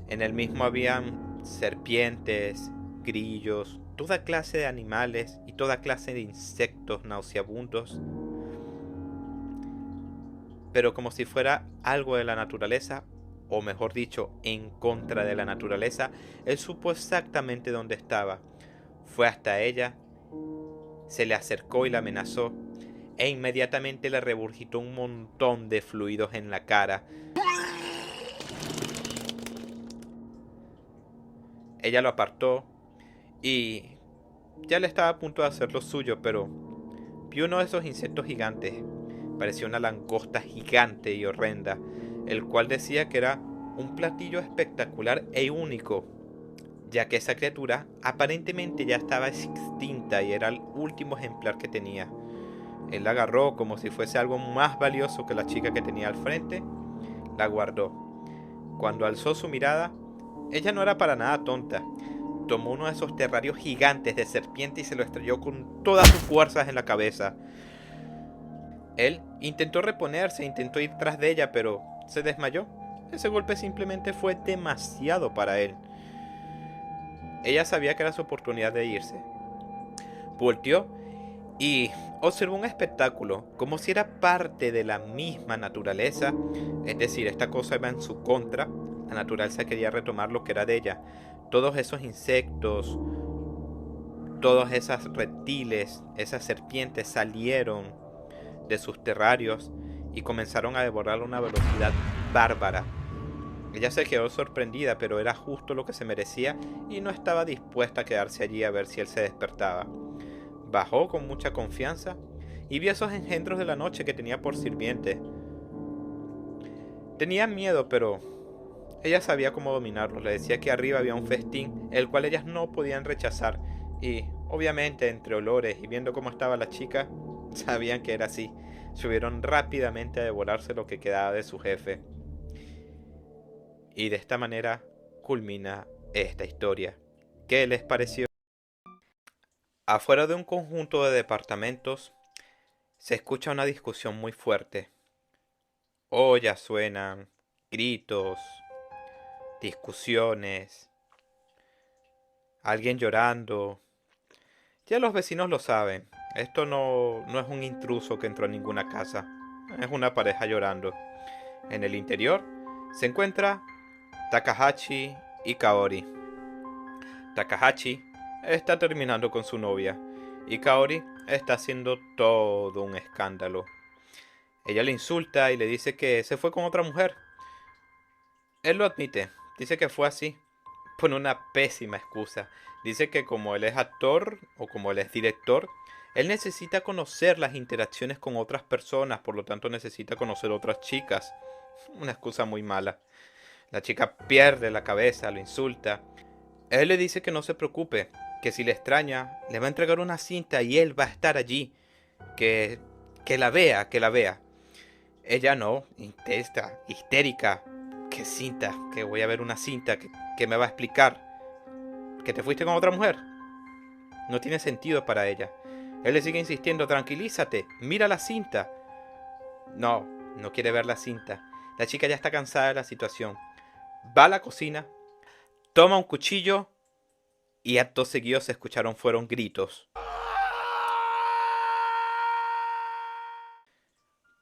En el mismo habían serpientes, grillos, toda clase de animales y toda clase de insectos nauseabundos. Pero como si fuera algo de la naturaleza, o mejor dicho, en contra de la naturaleza, él supo exactamente dónde estaba. Fue hasta ella, se le acercó y la amenazó, e inmediatamente le regurgitó un montón de fluidos en la cara. Ella lo apartó y ya le estaba a punto de hacer lo suyo, pero vio uno de esos insectos gigantes. Parecía una langosta gigante y horrenda, el cual decía que era un platillo espectacular e único, ya que esa criatura aparentemente ya estaba extinta y era el último ejemplar que tenía. Él la agarró como si fuese algo más valioso que la chica que tenía al frente, la guardó. Cuando alzó su mirada, ella no era para nada tonta. Tomó uno de esos terrarios gigantes de serpiente y se lo estrelló con todas sus fuerzas en la cabeza. Él intentó reponerse, intentó ir tras de ella, pero se desmayó. Ese golpe simplemente fue demasiado para él. Ella sabía que era su oportunidad de irse. Volteó y observó un espectáculo, como si era parte de la misma naturaleza. Es decir, esta cosa iba en su contra. La naturaleza quería retomar lo que era de ella. Todos esos insectos, todos esos reptiles, esas serpientes salieron de sus terrarios y comenzaron a devorarlo a una velocidad bárbara. Ella se quedó sorprendida, pero era justo lo que se merecía y no estaba dispuesta a quedarse allí a ver si él se despertaba. Bajó con mucha confianza y vio esos engendros de la noche que tenía por sirviente. Tenían miedo, pero ella sabía cómo dominarlos. Le decía que arriba había un festín, el cual ellas no podían rechazar. Y, obviamente, entre olores y viendo cómo estaba la chica, sabían que era así. Subieron rápidamente a devorarse lo que quedaba de su jefe. Y de esta manera culmina esta historia. ¿Qué les pareció? Afuera de un conjunto de departamentos se escucha una discusión muy fuerte. Ollas suenan, gritos, discusiones, alguien llorando. Ya los vecinos lo saben. Esto no es un intruso que entró a ninguna casa. Es una pareja llorando. En el interior se encuentra Takahashi y Kaori. Takahashi está terminando con su novia y Kaori está haciendo todo un escándalo. Ella le insulta y le dice que se fue con otra mujer. Él lo admite, dice que fue así. Pone una pésima excusa. Dice que como él es actor o como él es director, él necesita conocer las interacciones con otras personas, por lo tanto necesita conocer otras chicas. Una excusa muy mala. La chica pierde la cabeza, lo insulta. Él le dice que no se preocupe, que si le extraña, le va a entregar una cinta y él va a estar allí. Que, que la vea, que la vea. Ella no, intesta, histérica. ¿Qué cinta? Que voy a ver una cinta que me va a explicar. ¿Que te fuiste con otra mujer? No tiene sentido para ella. Él le sigue insistiendo, tranquilízate, mira la cinta. No, no quiere ver la cinta. La chica ya está cansada de la situación. Va a la cocina, toma un cuchillo y actos seguidos se escucharon fueron gritos.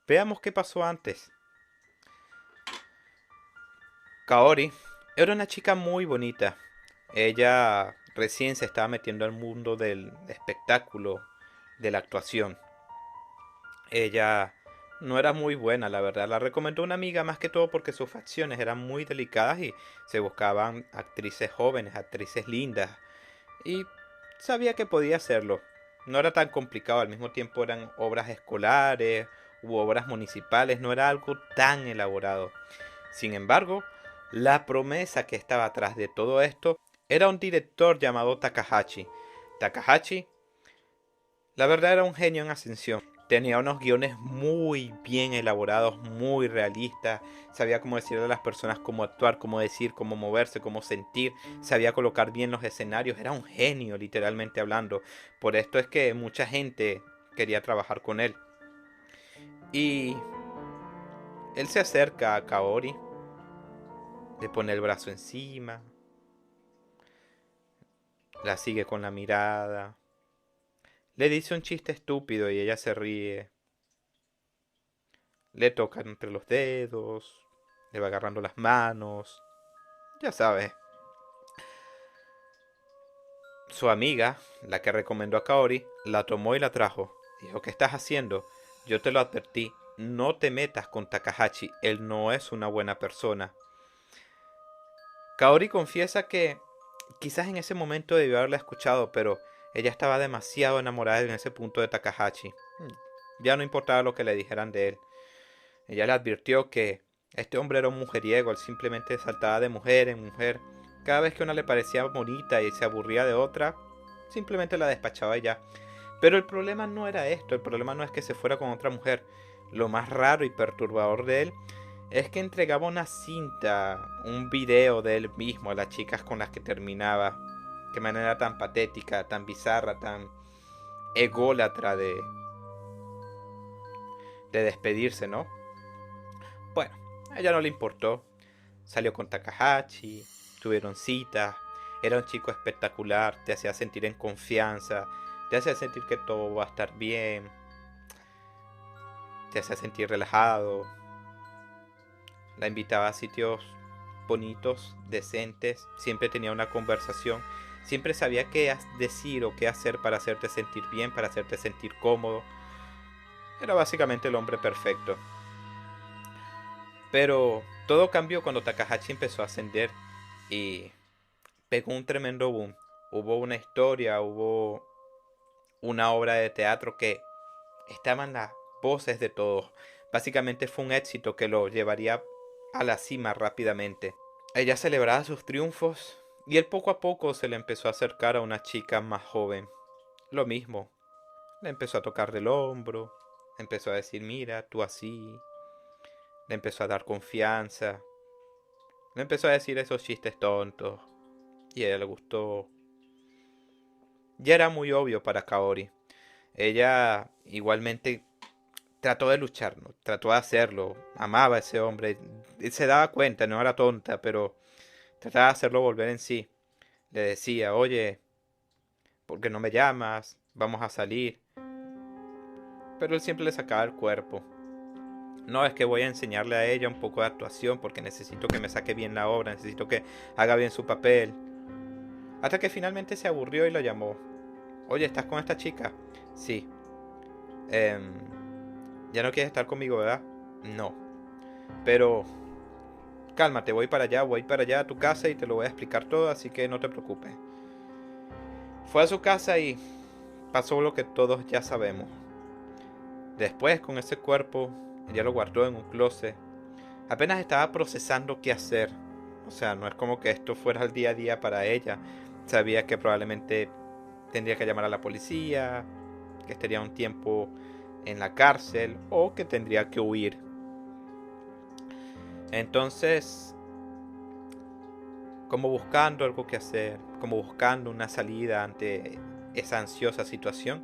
Veamos qué pasó antes. Kaori era una chica muy bonita. Ella recién se estaba metiendo al mundo del espectáculo, de la actuación. Ella no era muy buena, la verdad. La recomendó una amiga más que todo porque sus facciones eran muy delicadas y se buscaban actrices jóvenes, actrices lindas. Y sabía que podía hacerlo. No era tan complicado, al mismo tiempo eran obras escolares u obras municipales, no era algo tan elaborado. Sin embargo, la promesa que estaba atrás de todo esto era un director llamado Takahashi. Takahashi, la verdad, era un genio en ascensión. Tenía unos guiones muy bien elaborados, muy realistas. Sabía cómo decirle a las personas cómo actuar, cómo decir, cómo moverse, cómo sentir. Sabía colocar bien los escenarios. Era un genio, literalmente hablando. Por esto es que mucha gente quería trabajar con él. Y él se acerca a Kaori, le pone el brazo encima, la sigue con la mirada, le dice un chiste estúpido y ella se ríe. Le toca entre los dedos, le va agarrando las manos. Ya sabes. Su amiga, la que recomendó a Kaori, la tomó y la trajo. Dijo, ¿qué estás haciendo? Yo te lo advertí. No te metas con Takahashi. Él no es una buena persona. Kaori confiesa que quizás en ese momento debió haberla escuchado, pero ella estaba demasiado enamorada en ese punto de Takahashi. Ya no importaba lo que le dijeran de él. Ella le advirtió que este hombre era un mujeriego, él simplemente saltaba de mujer en mujer. Cada vez que una le parecía bonita y se aburría de otra, simplemente la despachaba y ya. Pero el problema no era esto, el problema no es que se fuera con otra mujer. Lo más raro y perturbador de él es que entregaba una cinta, un video de él mismo a las chicas con las que terminaba. Qué manera tan patética, tan bizarra, tan ególatra de despedirse, ¿no? Bueno, a ella no le importó. Salió con Takahashi, tuvieron citas. Era un chico espectacular, te hacía sentir en confianza, te hacía sentir que todo va a estar bien, te hacía sentir relajado. La invitaba a sitios bonitos, decentes, siempre tenía una conversación, siempre sabía qué decir o qué hacer para hacerte sentir bien, para hacerte sentir cómodo. Era básicamente el hombre perfecto. Pero todo cambió cuando Takahashi empezó a ascender y pegó un tremendo boom. Hubo una historia, hubo una obra de teatro que estaban las voces de todos. Básicamente fue un éxito que lo llevaría a la cima rápidamente. Ella celebraba sus triunfos y él poco a poco se le empezó a acercar a una chica más joven. Lo mismo, le empezó a tocar del hombro, le empezó a decir, mira, tú así. Le empezó a dar confianza. Le empezó a decir esos chistes tontos. Y a ella le gustó. Ya era muy obvio para Kaori. Ella igualmente trató de luchar, ¿no? Trató de hacerlo. Amaba a ese hombre. Se daba cuenta, no era tonta, pero trataba de hacerlo volver en sí. Le decía, oye, ¿por qué no me llamas? Vamos a salir. Pero él siempre le sacaba el cuerpo. No, es que voy a enseñarle a ella un poco de actuación porque necesito que me saque bien la obra, necesito que haga bien su papel. Hasta que finalmente se aburrió y lo llamó. Oye, ¿estás con esta chica? Sí. Em, ¿Ya no quieres estar conmigo, verdad? No. Pero cálmate, voy para allá a tu casa y te lo voy a explicar todo, así que no te preocupes. Fue a su casa y pasó lo que todos ya sabemos. Después, con ese cuerpo, ella lo guardó en un closet. Apenas estaba procesando qué hacer. O sea, no es como que esto fuera el día a día para ella. Sabía que probablemente tendría que llamar a la policía, que estaría un tiempo en la cárcel o que tendría que huir. Entonces, como buscando algo que hacer, como buscando una salida ante esa ansiosa situación,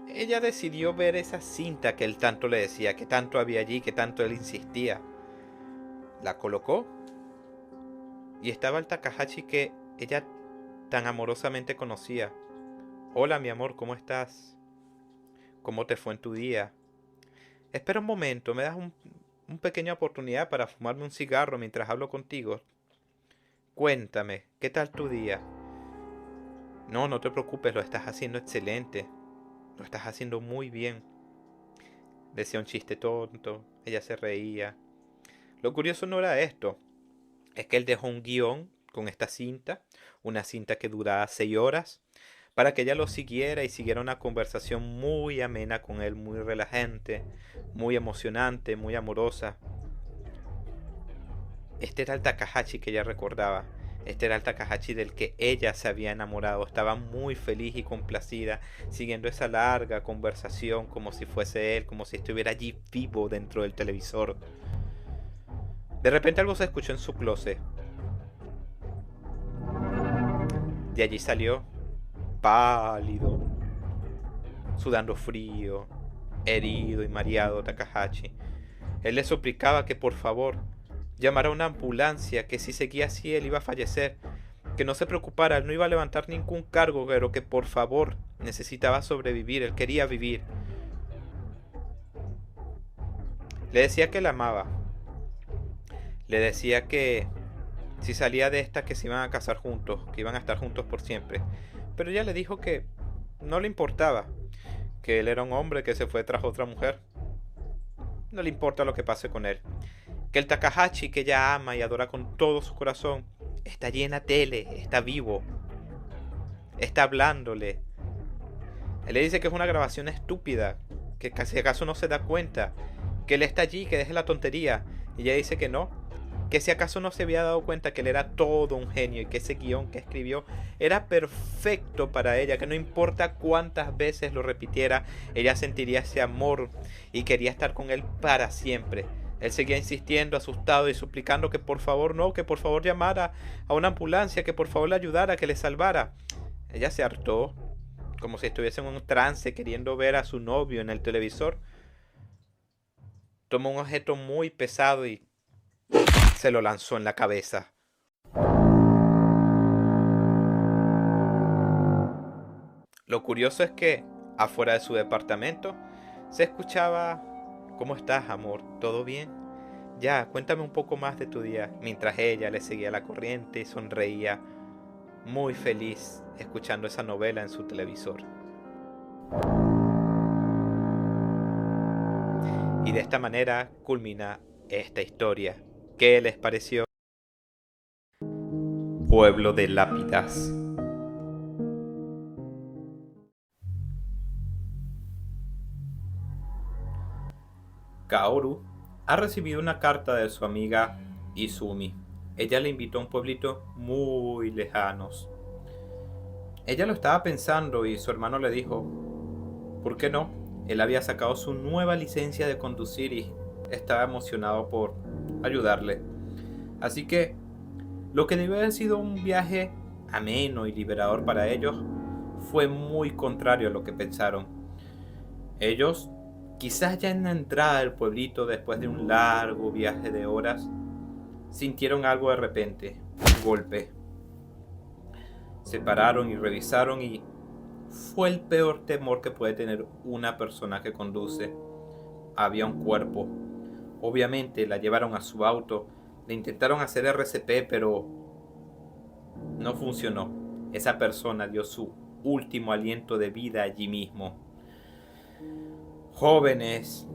ella decidió ver esa cinta que él tanto le decía, que tanto había allí, que tanto él insistía. La colocó y estaba el Takahashi que ella tan amorosamente conocía. Hola mi amor, ¿cómo estás? ¿Cómo te fue en tu día? Espera un momento, ¿me das un pequeña oportunidad para fumarme un cigarro mientras hablo contigo? Cuéntame, ¿qué tal tu día? No, no te preocupes, lo estás haciendo excelente. Lo estás haciendo muy bien. Decía un chiste tonto, ella se reía. Lo curioso no era esto, es que él dejó un guión con esta cinta, una cinta que duraba 6 horas, para que ella lo siguiera y siguiera una conversación muy amena con él, muy relajante, muy emocionante, muy amorosa. Este era el Takahashi que ella recordaba. Este era el Takahashi del que ella se había enamorado. Estaba muy feliz y complacida, siguiendo esa larga conversación como si fuese él, como si estuviera allí vivo dentro del televisor. De repente algo se escuchó en su closet. De allí salió, pálido, sudando frío, herido y mareado Takahashi. Él le suplicaba que por favor llamara a una ambulancia, que si seguía así él iba a fallecer, que no se preocupara, él no iba a levantar ningún cargo, pero que por favor necesitaba sobrevivir, él quería vivir. Le decía que la amaba, le decía que si salía de esta que se iban a casar juntos, que iban a estar juntos por siempre, pero ella le dijo que no le importaba, que él era un hombre que se fue tras otra mujer, no le importa lo que pase con él, que el Takahashi que ella ama y adora con todo su corazón está allí en la tele, está vivo, está hablándole. Él le dice que es una grabación estúpida, que si acaso no se da cuenta, que él está allí, que deje la tontería. Y ella dice que no, que si acaso no se había dado cuenta que él era todo un genio y que ese guión que escribió era perfecto para ella, que no importa cuántas veces lo repitiera, ella sentiría ese amor y quería estar con él para siempre. Él seguía insistiendo, asustado y suplicando que por favor no, que por favor llamara a una ambulancia, que por favor le ayudara, que le salvara. Ella se hartó, como si estuviese en un trance queriendo ver a su novio en el televisor. Tomó un objeto muy pesado y se lo lanzó en la cabeza. Lo curioso es que, afuera de su departamento, se escuchaba: ¿cómo estás, amor? ¿Todo bien? Ya, cuéntame un poco más de tu día. Mientras ella le seguía la corriente y sonreía, muy feliz, escuchando esa novela en su televisor. Y de esta manera culmina esta historia. ¿Qué les pareció? Pueblo de lápidas. Kaoru ha recibido una carta de su amiga Izumi. Ella le invitó a un pueblito muy lejanos. Ella lo estaba pensando y su hermano le dijo, ¿por qué no? Él había sacado su nueva licencia de conducir y estaba emocionado por ayudarle. Así que lo que debió haber sido un viaje ameno y liberador para ellos fue muy contrario a lo que pensaron. Ellos, quizás ya en la entrada del pueblito después de un largo viaje de horas, sintieron algo de repente, un golpe. Se pararon y revisaron y fue el peor temor que puede tener una persona que conduce. Había un cuerpo. Obviamente la llevaron a su auto, le intentaron hacer RCP, pero no funcionó. Esa persona dio su último aliento de vida allí mismo. Jóvenes,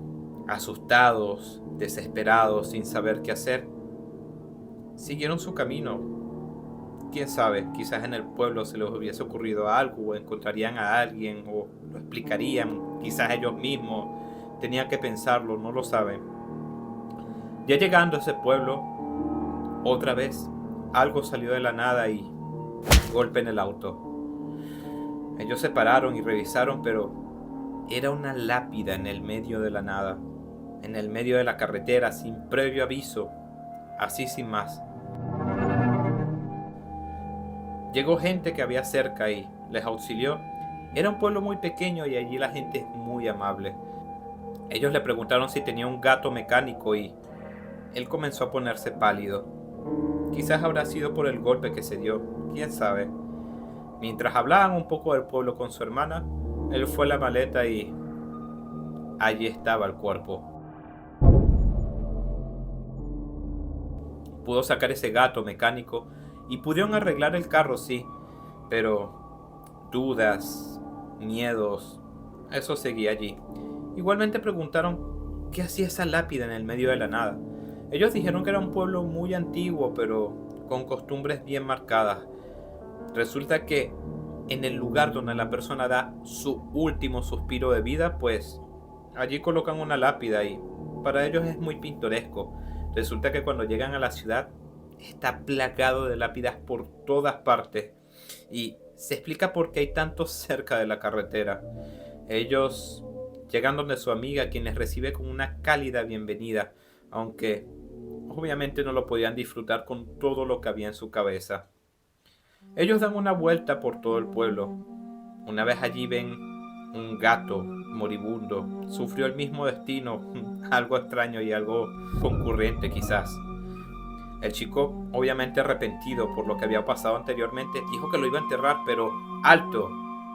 asustados, desesperados, sin saber qué hacer, siguieron su camino. Quién sabe, quizás en el pueblo se les hubiese ocurrido algo, o encontrarían a alguien, o lo explicarían, quizás ellos mismos tenían que pensarlo, no lo saben. Ya llegando a ese pueblo, otra vez, algo salió de la nada y golpe en el auto. Ellos se pararon y revisaron, pero era una lápida en el medio de la nada, en el medio de la carretera, sin previo aviso, así sin más. Llegó gente que había cerca y les auxilió. Era un pueblo muy pequeño y allí la gente es muy amable. Ellos le preguntaron si tenía un gato mecánico y él comenzó a ponerse pálido. Quizás habrá sido por el golpe que se dio, quién sabe. Mientras hablaban un poco del pueblo con su hermana, él fue a la maleta y allí estaba el cuerpo. Pudo sacar ese gato mecánico y pudieron arreglar el carro, sí, pero dudas, miedos, eso seguía allí. Igualmente preguntaron qué hacía esa lápida en el medio de la nada. Ellos dijeron que era un pueblo muy antiguo, pero con costumbres bien marcadas. Resulta que en el lugar donde la persona da su último suspiro de vida, pues allí colocan una lápida y para ellos es muy pintoresco. Resulta que cuando llegan a la ciudad está plagado de lápidas por todas partes y se explica por qué hay tantos cerca de la carretera. Ellos llegan donde su amiga, quien les recibe con una cálida bienvenida, aunque obviamente no lo podían disfrutar con todo lo que había en su cabeza. Ellos dan una vuelta por todo el pueblo. Una vez allí ven un gato moribundo. Sufrió el mismo destino, algo extraño y algo concurrente quizás. El chico, obviamente arrepentido por lo que había pasado anteriormente, dijo que lo iba a enterrar, pero ¡alto!,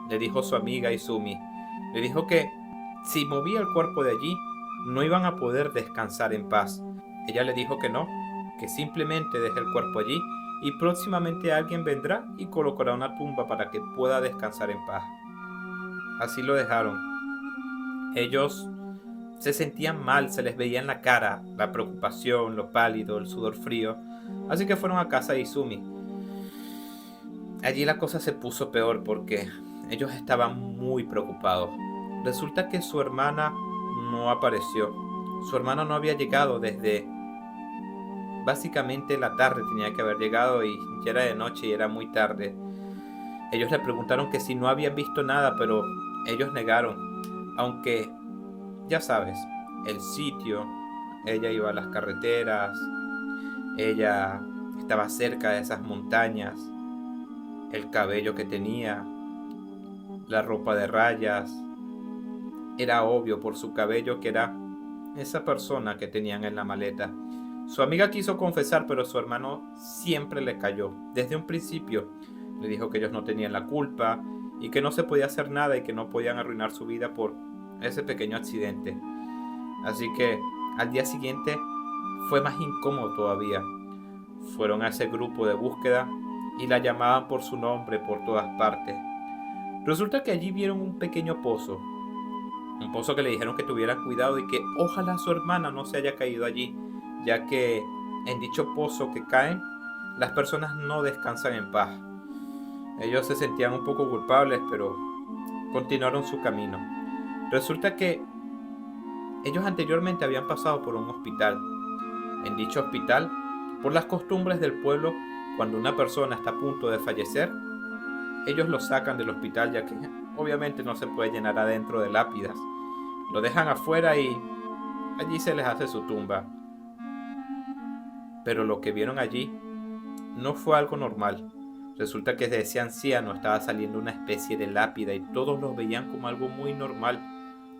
le dijo su amiga Izumi. Le dijo que si movía el cuerpo de allí, no iban a poder descansar en paz. Ella le dijo que no, que simplemente deje el cuerpo allí y próximamente alguien vendrá y colocará una tumba para que pueda descansar en paz. Así lo dejaron. Ellos se sentían mal, se les veía en la cara la preocupación, lo pálido, el sudor frío, así que fueron a casa de Izumi. Allí la cosa se puso peor porque ellos estaban muy preocupados. Resulta que su hermana no apareció. Su hermana no había llegado desde básicamente la tarde, tenía que haber llegado y ya era de noche y era muy tarde. Ellos le preguntaron que si no habían visto nada, pero ellos negaron, aunque ya sabes, el sitio, ella iba a las carreteras, ella estaba cerca de esas montañas, el cabello que tenía, la ropa de rayas, era obvio por su cabello que era esa persona que tenían en la maleta. Su amiga quiso confesar, pero su hermano siempre le cayó. Desde un principio le dijo que ellos no tenían la culpa y que no se podía hacer nada y que no podían arruinar su vida por ese pequeño accidente. Así que al día siguiente fue más incómodo todavía. Fueron a ese grupo de búsqueda y la llamaban por su nombre por todas partes. Resulta que allí vieron un pequeño pozo. Un pozo que le dijeron que tuviera cuidado y que ojalá su hermana no se haya caído allí, ya que en dicho pozo que caen, las personas no descansan en paz. Ellos se sentían un poco culpables, pero continuaron su camino. Resulta que ellos anteriormente habían pasado por un hospital. En dicho hospital, por las costumbres del pueblo, cuando una persona está a punto de fallecer, ellos lo sacan del hospital, ya que obviamente no se puede llenar adentro de lápidas. Lo dejan afuera y allí se les hace su tumba. Pero lo que vieron allí no fue algo normal. Resulta que de ese anciano estaba saliendo una especie de lápida y todos lo veían como algo muy normal.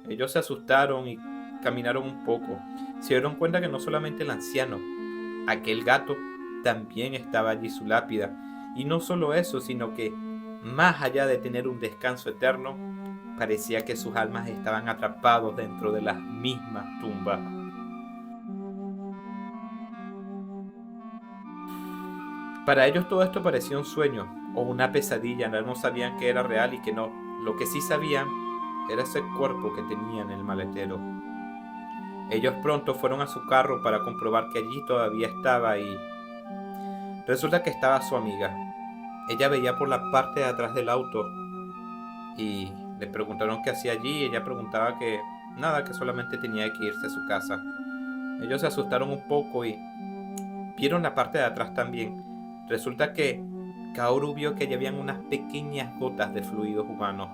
Ellos se asustaron y caminaron un poco. Se dieron cuenta que no solamente el anciano, aquel gato también estaba allí su lápida. Y no solo eso, sino que más allá de tener un descanso eterno, parecía que sus almas estaban atrapados dentro de las mismas tumbas. Para ellos todo esto parecía un sueño, o una pesadilla. No sabían que era real y que no. Lo que sí sabían era ese cuerpo que tenía en el maletero. Ellos pronto fueron a su carro para comprobar que allí todavía estaba y resulta que estaba su amiga. Ella veía por la parte de atrás del auto y le preguntaron qué hacía allí y ella preguntaba que nada, que solamente tenía que irse a su casa. Ellos se asustaron un poco y vieron la parte de atrás también. Resulta que Kaoru vio que allí habían unas pequeñas gotas de fluidos humanos.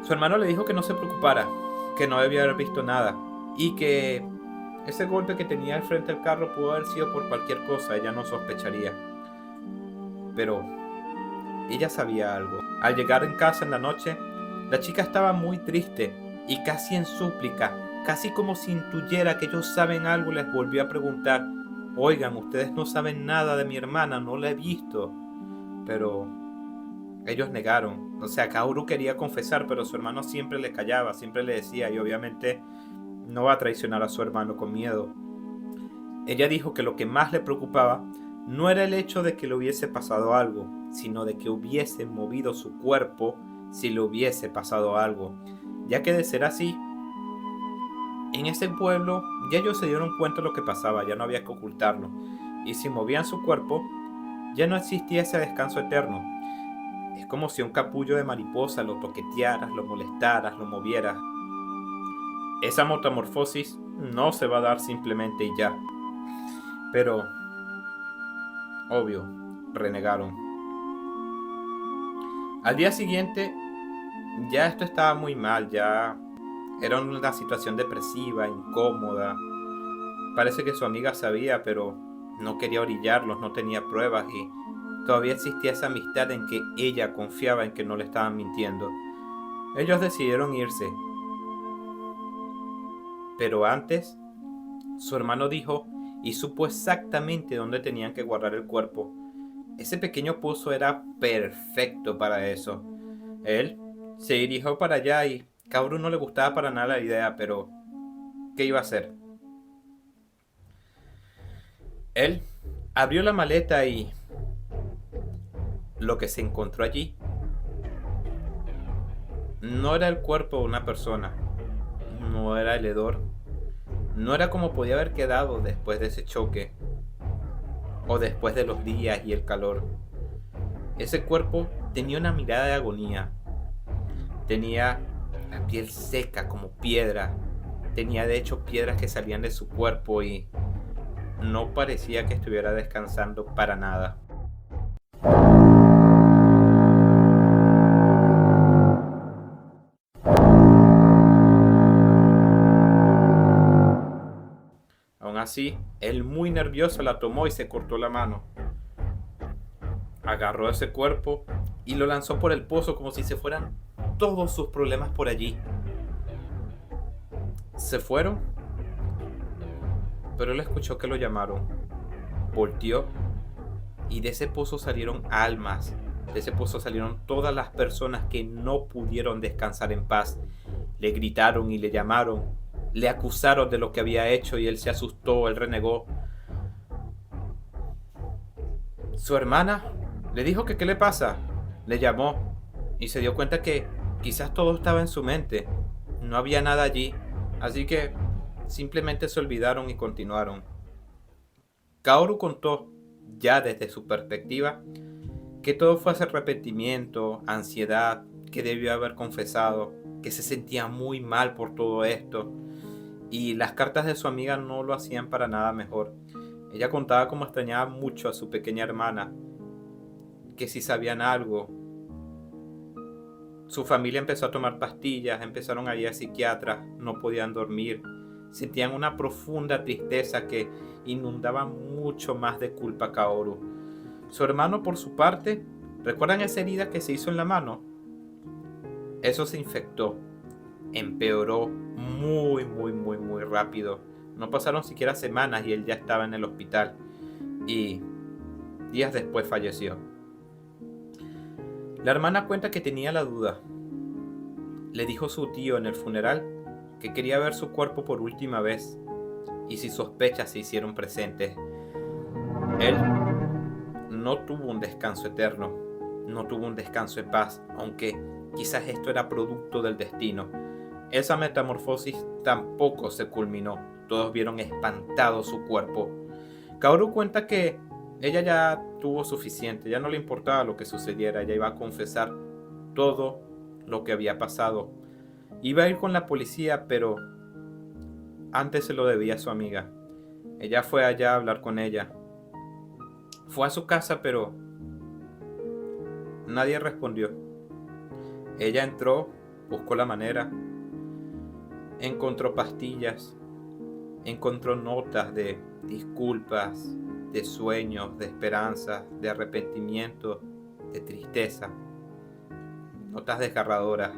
Su hermano le dijo que no se preocupara, que no debía haber visto nada y que ese golpe que tenía al frente del carro pudo haber sido por cualquier cosa, ella no sospecharía. Pero ella sabía algo. Al llegar en casa en la noche, la chica estaba muy triste y casi en súplica, casi como si intuyera que ellos saben algo, les volvió a preguntar: oigan, ustedes no saben nada de mi hermana, no la he visto. Pero ellos negaron. O sea, Kaoru quería confesar, pero su hermano siempre le callaba, siempre le decía, y obviamente no va a traicionar a su hermano con miedo. Ella dijo que lo que más le preocupaba no era el hecho de que le hubiese pasado algo, sino de que hubiese movido su cuerpo si le hubiese pasado algo, ya que de ser así, en ese pueblo ya ellos se dieron cuenta de lo que pasaba, ya no había que ocultarlo, y si movían su cuerpo, ya no existía ese descanso eterno. Es como si un capullo de mariposa lo toquetearas, lo molestaras, lo movieras. Esa metamorfosis no se va a dar simplemente y ya. Pero, obvio, renegaron. Al día siguiente, ya esto estaba muy mal, ya era una situación depresiva, incómoda. Parece que su amiga sabía, pero no quería orillarlos, no tenía pruebas y todavía existía esa amistad en que ella confiaba en que no le estaban mintiendo. Ellos decidieron irse. Pero antes, su hermano dijo y supo exactamente dónde tenían que guardar el cuerpo. Ese pequeño pozo era perfecto para eso. Él se dirigió para allá y Kaoru no le gustaba para nada la idea, pero ¿qué iba a hacer? Él abrió la maleta y lo que se encontró allí no era el cuerpo de una persona, no era el hedor, no era como podía haber quedado después de ese choque o después de los días y el calor. Ese cuerpo tenía una mirada de agonía, tenía la piel seca como piedra, tenía de hecho piedras que salían de su cuerpo y no parecía que estuviera descansando para nada. Aún así, él muy nervioso la tomó y se cortó la mano. Agarró ese cuerpo y lo lanzó por el pozo como si se fueran todos sus problemas por allí. Se fueron, pero él escuchó que lo llamaron. Volteó y de ese pozo salieron almas. De ese pozo salieron todas las personas que no pudieron descansar en paz. Le gritaron y le llamaron. Le acusaron de lo que había hecho y él se asustó, él renegó. Su hermana le dijo que qué le pasa. Le llamó y se dio cuenta que quizás todo estaba en su mente. No había nada allí, así que simplemente se olvidaron y continuaron. Kaoru contó, ya desde su perspectiva, que todo fue arrepentimiento, ansiedad, que debió haber confesado, que se sentía muy mal por todo esto. Y las cartas de su amiga no lo hacían para nada mejor. Ella contaba cómo extrañaba mucho a su pequeña hermana, que si sabían algo. Su familia empezó a tomar pastillas, empezaron a ir a psiquiatras, no podían dormir, sentían una profunda tristeza que inundaba mucho más de culpa a Kaoru. Su hermano, por su parte, ¿recuerdan esa herida que se hizo en la mano? Eso se infectó, empeoró muy rápido. No pasaron siquiera semanas y él ya estaba en el hospital y días después falleció. La hermana cuenta que tenía la duda. Le dijo a su tío en el funeral que quería ver su cuerpo por última vez. y si sospechas se hicieron presentes. Él no tuvo un descanso eterno, no tuvo un descanso en paz, aunque quizás esto era producto del destino. Esa metamorfosis tampoco se culminó. Todos vieron espantado su cuerpo. Kaoru cuenta que ella ya tuvo suficiente, ya no le importaba lo que sucediera, ella iba a confesar todo lo que había pasado. Iba a ir con la policía, pero antes se lo debía a su amiga. Ella fue allá a hablar con ella. Fue a su casa, pero nadie respondió. Ella entró, buscó la manera, encontró pastillas, encontró notas de disculpas, de sueños, de esperanzas, de arrepentimiento, de tristeza, notas desgarradoras.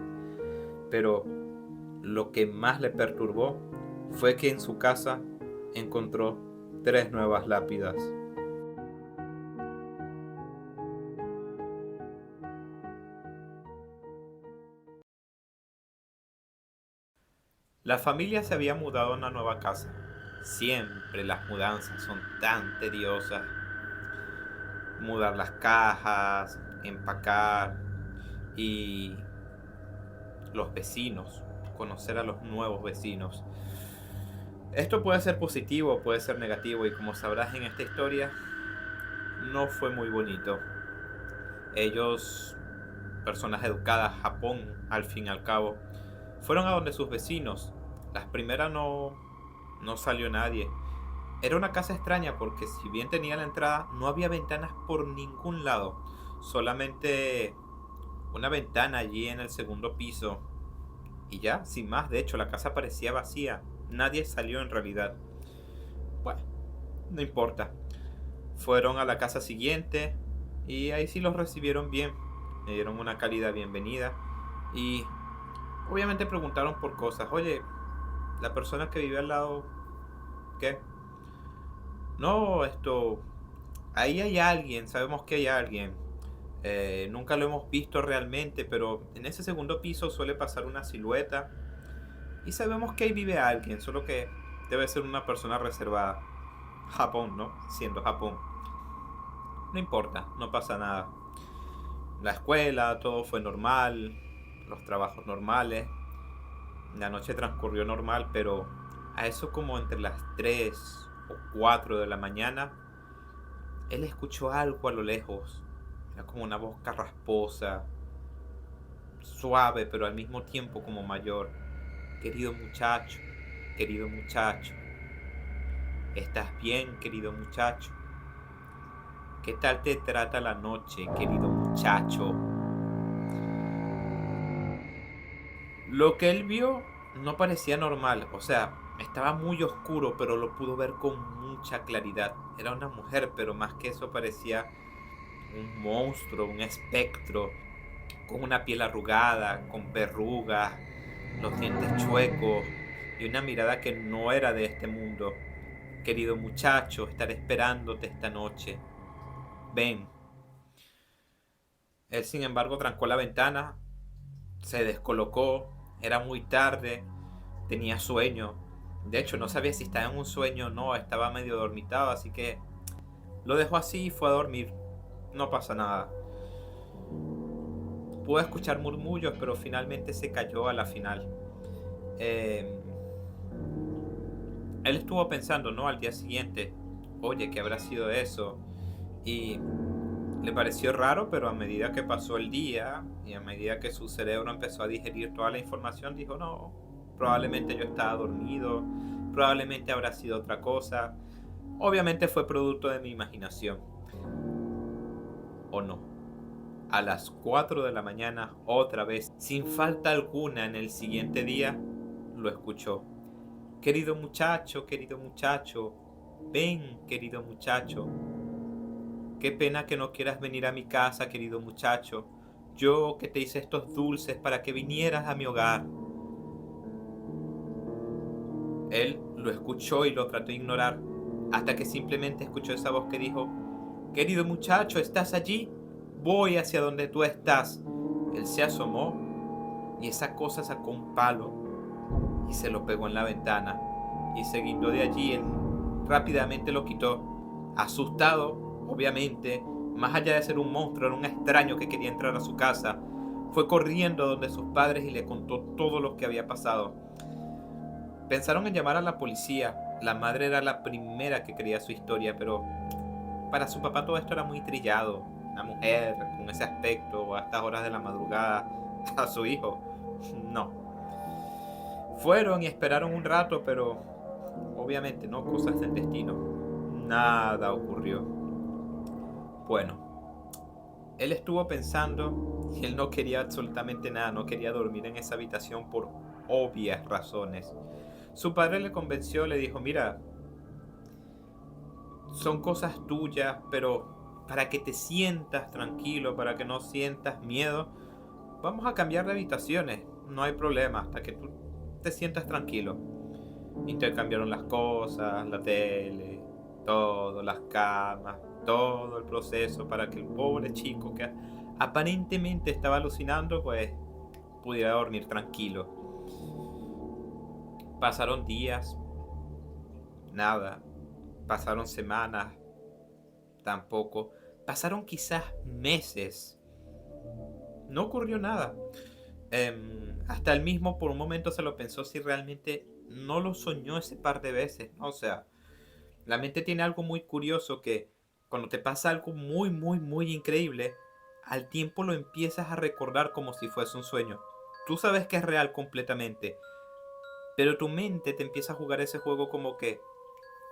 Pero lo que más le perturbó fue que en su casa encontró 3 nuevas lápidas. La familia se había mudado a una nueva casa. Siempre las mudanzas son tan tediosas. Mudar las cajas, empacar y los vecinos, conocer a los nuevos vecinos. Esto puede ser positivo, puede ser negativo y como sabrás en esta historia, no fue muy bonito. Ellos, personas educadas, Japón al fin y al cabo, fueron a donde sus vecinos. Las primeras no salió nadie. Era una casa extraña porque si bien tenía la entrada, no había ventanas por ningún lado. Solamente una ventana allí en el segundo piso. Y ya, sin más, de hecho la casa parecía vacía. Nadie salió en realidad. Bueno, no importa. Fueron a la casa siguiente y ahí sí los recibieron bien. Me dieron una cálida bienvenida y obviamente preguntaron por cosas. Oye, la persona que vive al lado, ¿qué? No, ahí hay alguien, sabemos que hay alguien. Nunca lo hemos visto realmente, pero en ese segundo piso suele pasar una silueta y sabemos que ahí vive alguien, solo que debe ser una persona reservada. Japón, ¿no? Siendo Japón. No importa, no pasa nada. La escuela, todo fue normal, los trabajos normales. La noche transcurrió normal, pero a eso como entre las 3 o 4 de la mañana, él escuchó algo a lo lejos. Era como una voz carrasposa, suave, pero al mismo tiempo como mayor. Querido muchacho, ¿estás bien, querido muchacho? ¿Qué tal te trata la noche, querido muchacho? Lo que él vio no parecía normal, o sea, estaba muy oscuro, pero lo pudo ver con mucha claridad. Era una mujer, pero más que eso parecía un monstruo, un espectro, con una piel arrugada, con verrugas, los dientes chuecos y una mirada que no era de este mundo. Querido muchacho, estaré esperándote esta noche. Ven. Él, sin embargo, trancó la ventana, se descolocó, era muy tarde, tenía sueño. De hecho, no sabía si estaba en un sueño o no, estaba medio dormitado, así que lo dejó así y fue a dormir. No pasa nada. Pudo escuchar murmullos, pero finalmente se cayó a la final. Eh, Él estuvo pensando, ¿no? Al día siguiente, oye, ¿qué habrá sido eso? Y le pareció raro, pero a medida que pasó el día y a medida que su cerebro empezó a digerir toda la información, dijo, no, probablemente yo estaba dormido, probablemente habrá sido otra cosa. Obviamente fue producto de mi imaginación. ¿O no? A las 4 de la mañana, otra vez, sin falta alguna en el siguiente día, lo escuchó. Querido muchacho, ven, querido muchacho. Qué pena que no quieras venir a mi casa, querido muchacho. Yo que te hice estos dulces para que vinieras a mi hogar. Él lo escuchó y lo trató de ignorar, hasta que simplemente escuchó esa voz que dijo, querido muchacho, ¿estás allí? Voy hacia donde tú estás. Él se asomó y esa cosa sacó un palo y se lo pegó en la ventana y se guindó de allí. Él rápidamente lo quitó, asustado, obviamente. Más allá de ser un monstruo, era un extraño que quería entrar a su casa. Fue corriendo donde sus padres y le contó todo lo que había pasado. Pensaron en llamar a la policía. La madre era la primera que creía su historia, pero para su papá todo esto era muy trillado. Una mujer con ese aspecto a estas horas de la madrugada a su hijo. No. Fueron y esperaron un rato, pero obviamente no, cosas del destino. Nada ocurrió. Bueno, él estuvo pensando y él no quería absolutamente nada, no quería dormir en esa habitación por obvias razones. Su padre le convenció, le dijo, mira, son cosas tuyas, pero para que te sientas tranquilo, para que no sientas miedo, vamos a cambiar de habitaciones, no hay problema, hasta que tú te sientas tranquilo. Intercambiaron las cosas, la tele, todo, las camas, todo el proceso para que el pobre chico que aparentemente estaba alucinando, pues pudiera dormir tranquilo. Pasaron días, nada. Pasaron semanas, tampoco. Pasaron quizás meses. No ocurrió nada. Hasta él mismo por un momento se lo pensó si realmente no lo soñó ese par de veces, ¿no? O sea, la mente tiene algo muy curioso que cuando te pasa algo muy, muy, muy increíble, al tiempo lo empiezas a recordar como si fuese un sueño. Tú sabes que es real completamente, pero tu mente te empieza a jugar ese juego como que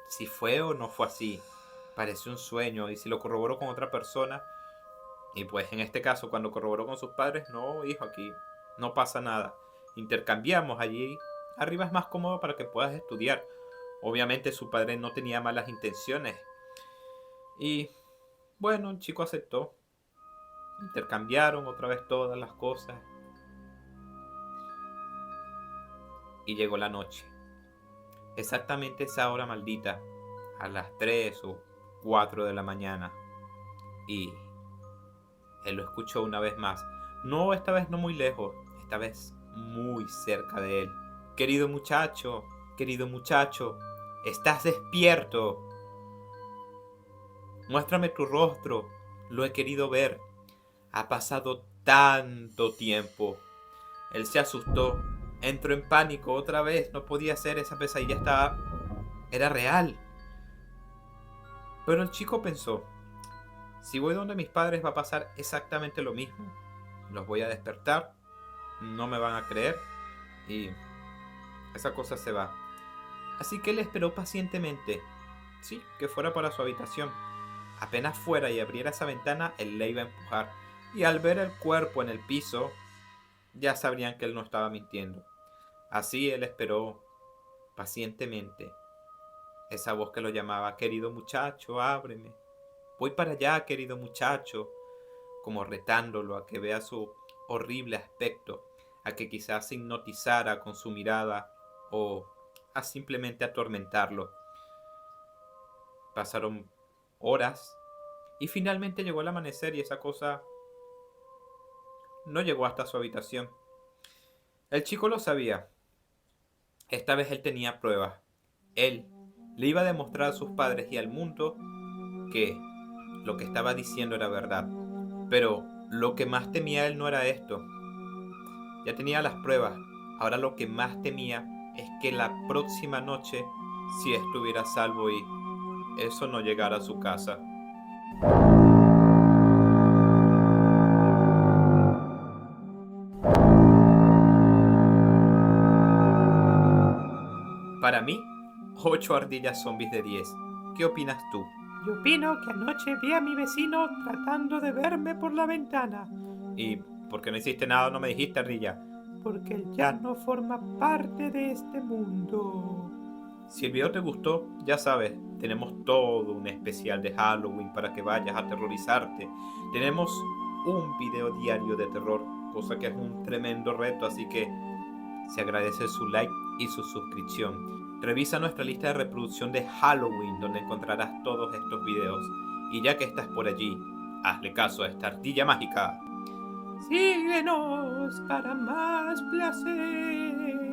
si fue o no fue así. Parece un sueño y si lo corroboró con otra persona, y pues en este caso cuando corroboró con sus padres, no, hijo, aquí no pasa nada. Intercambiamos allí. Arriba es más cómodo para que puedas estudiar. Obviamente su padre no tenía malas intenciones. Y bueno, el chico aceptó. Intercambiaron otra vez todas las cosas. Y llegó la noche. Exactamente esa hora maldita. A las 3 o 4 de la mañana. Y él lo escuchó una vez más. No, esta vez no muy lejos. Esta vez muy cerca de él. Querido muchacho, ¿estás despierto? Muéstrame tu rostro, lo he querido ver. Ha pasado tanto tiempo. Él se asustó, entró en pánico otra vez, no podía ser, esa pesadilla era real. Pero el chico pensó, si voy donde mis padres va a pasar exactamente lo mismo. Los voy a despertar, no me van a creer y esa cosa se va. Así que él esperó pacientemente, sí, que fuera para su habitación. Apenas fuera y abriera esa ventana, él le iba a empujar. Y al ver el cuerpo en el piso, ya sabrían que él no estaba mintiendo. Así él esperó pacientemente. Esa voz que lo llamaba, querido muchacho, ábreme. Voy para allá, querido muchacho. Como retándolo a que vea su horrible aspecto, a que quizás se hipnotizara con su mirada o a simplemente atormentarlo. Pasaron horas y finalmente llegó el amanecer y esa cosa no llegó hasta su habitación. El chico lo sabía. Esta vez él tenía pruebas. Él le iba a demostrar a sus padres y al mundo que lo que estaba diciendo era verdad. Pero lo que más temía él no era esto. Ya tenía las pruebas. Ahora lo que más temía es que la próxima noche si estuviera a salvo y eso no llegara a su casa. Para mí, 8 ardillas zombies de 10. ¿Qué opinas tú? Yo opino que anoche vi a mi vecino tratando de verme por la ventana, ¿Y por qué no hiciste nada? No me dijiste, ardilla. porque él ya no forma parte de este mundo. Si el video te gustó, ya sabes, tenemos todo un especial de Halloween para que vayas a aterrorizarte. Tenemos un video diario de terror, cosa que es un tremendo reto, así que se agradece su like y su suscripción. Revisa nuestra lista de reproducción de Halloween, donde encontrarás todos estos videos. Y ya que estás por allí, hazle caso a esta ardilla mágica. Síguenos para más placer.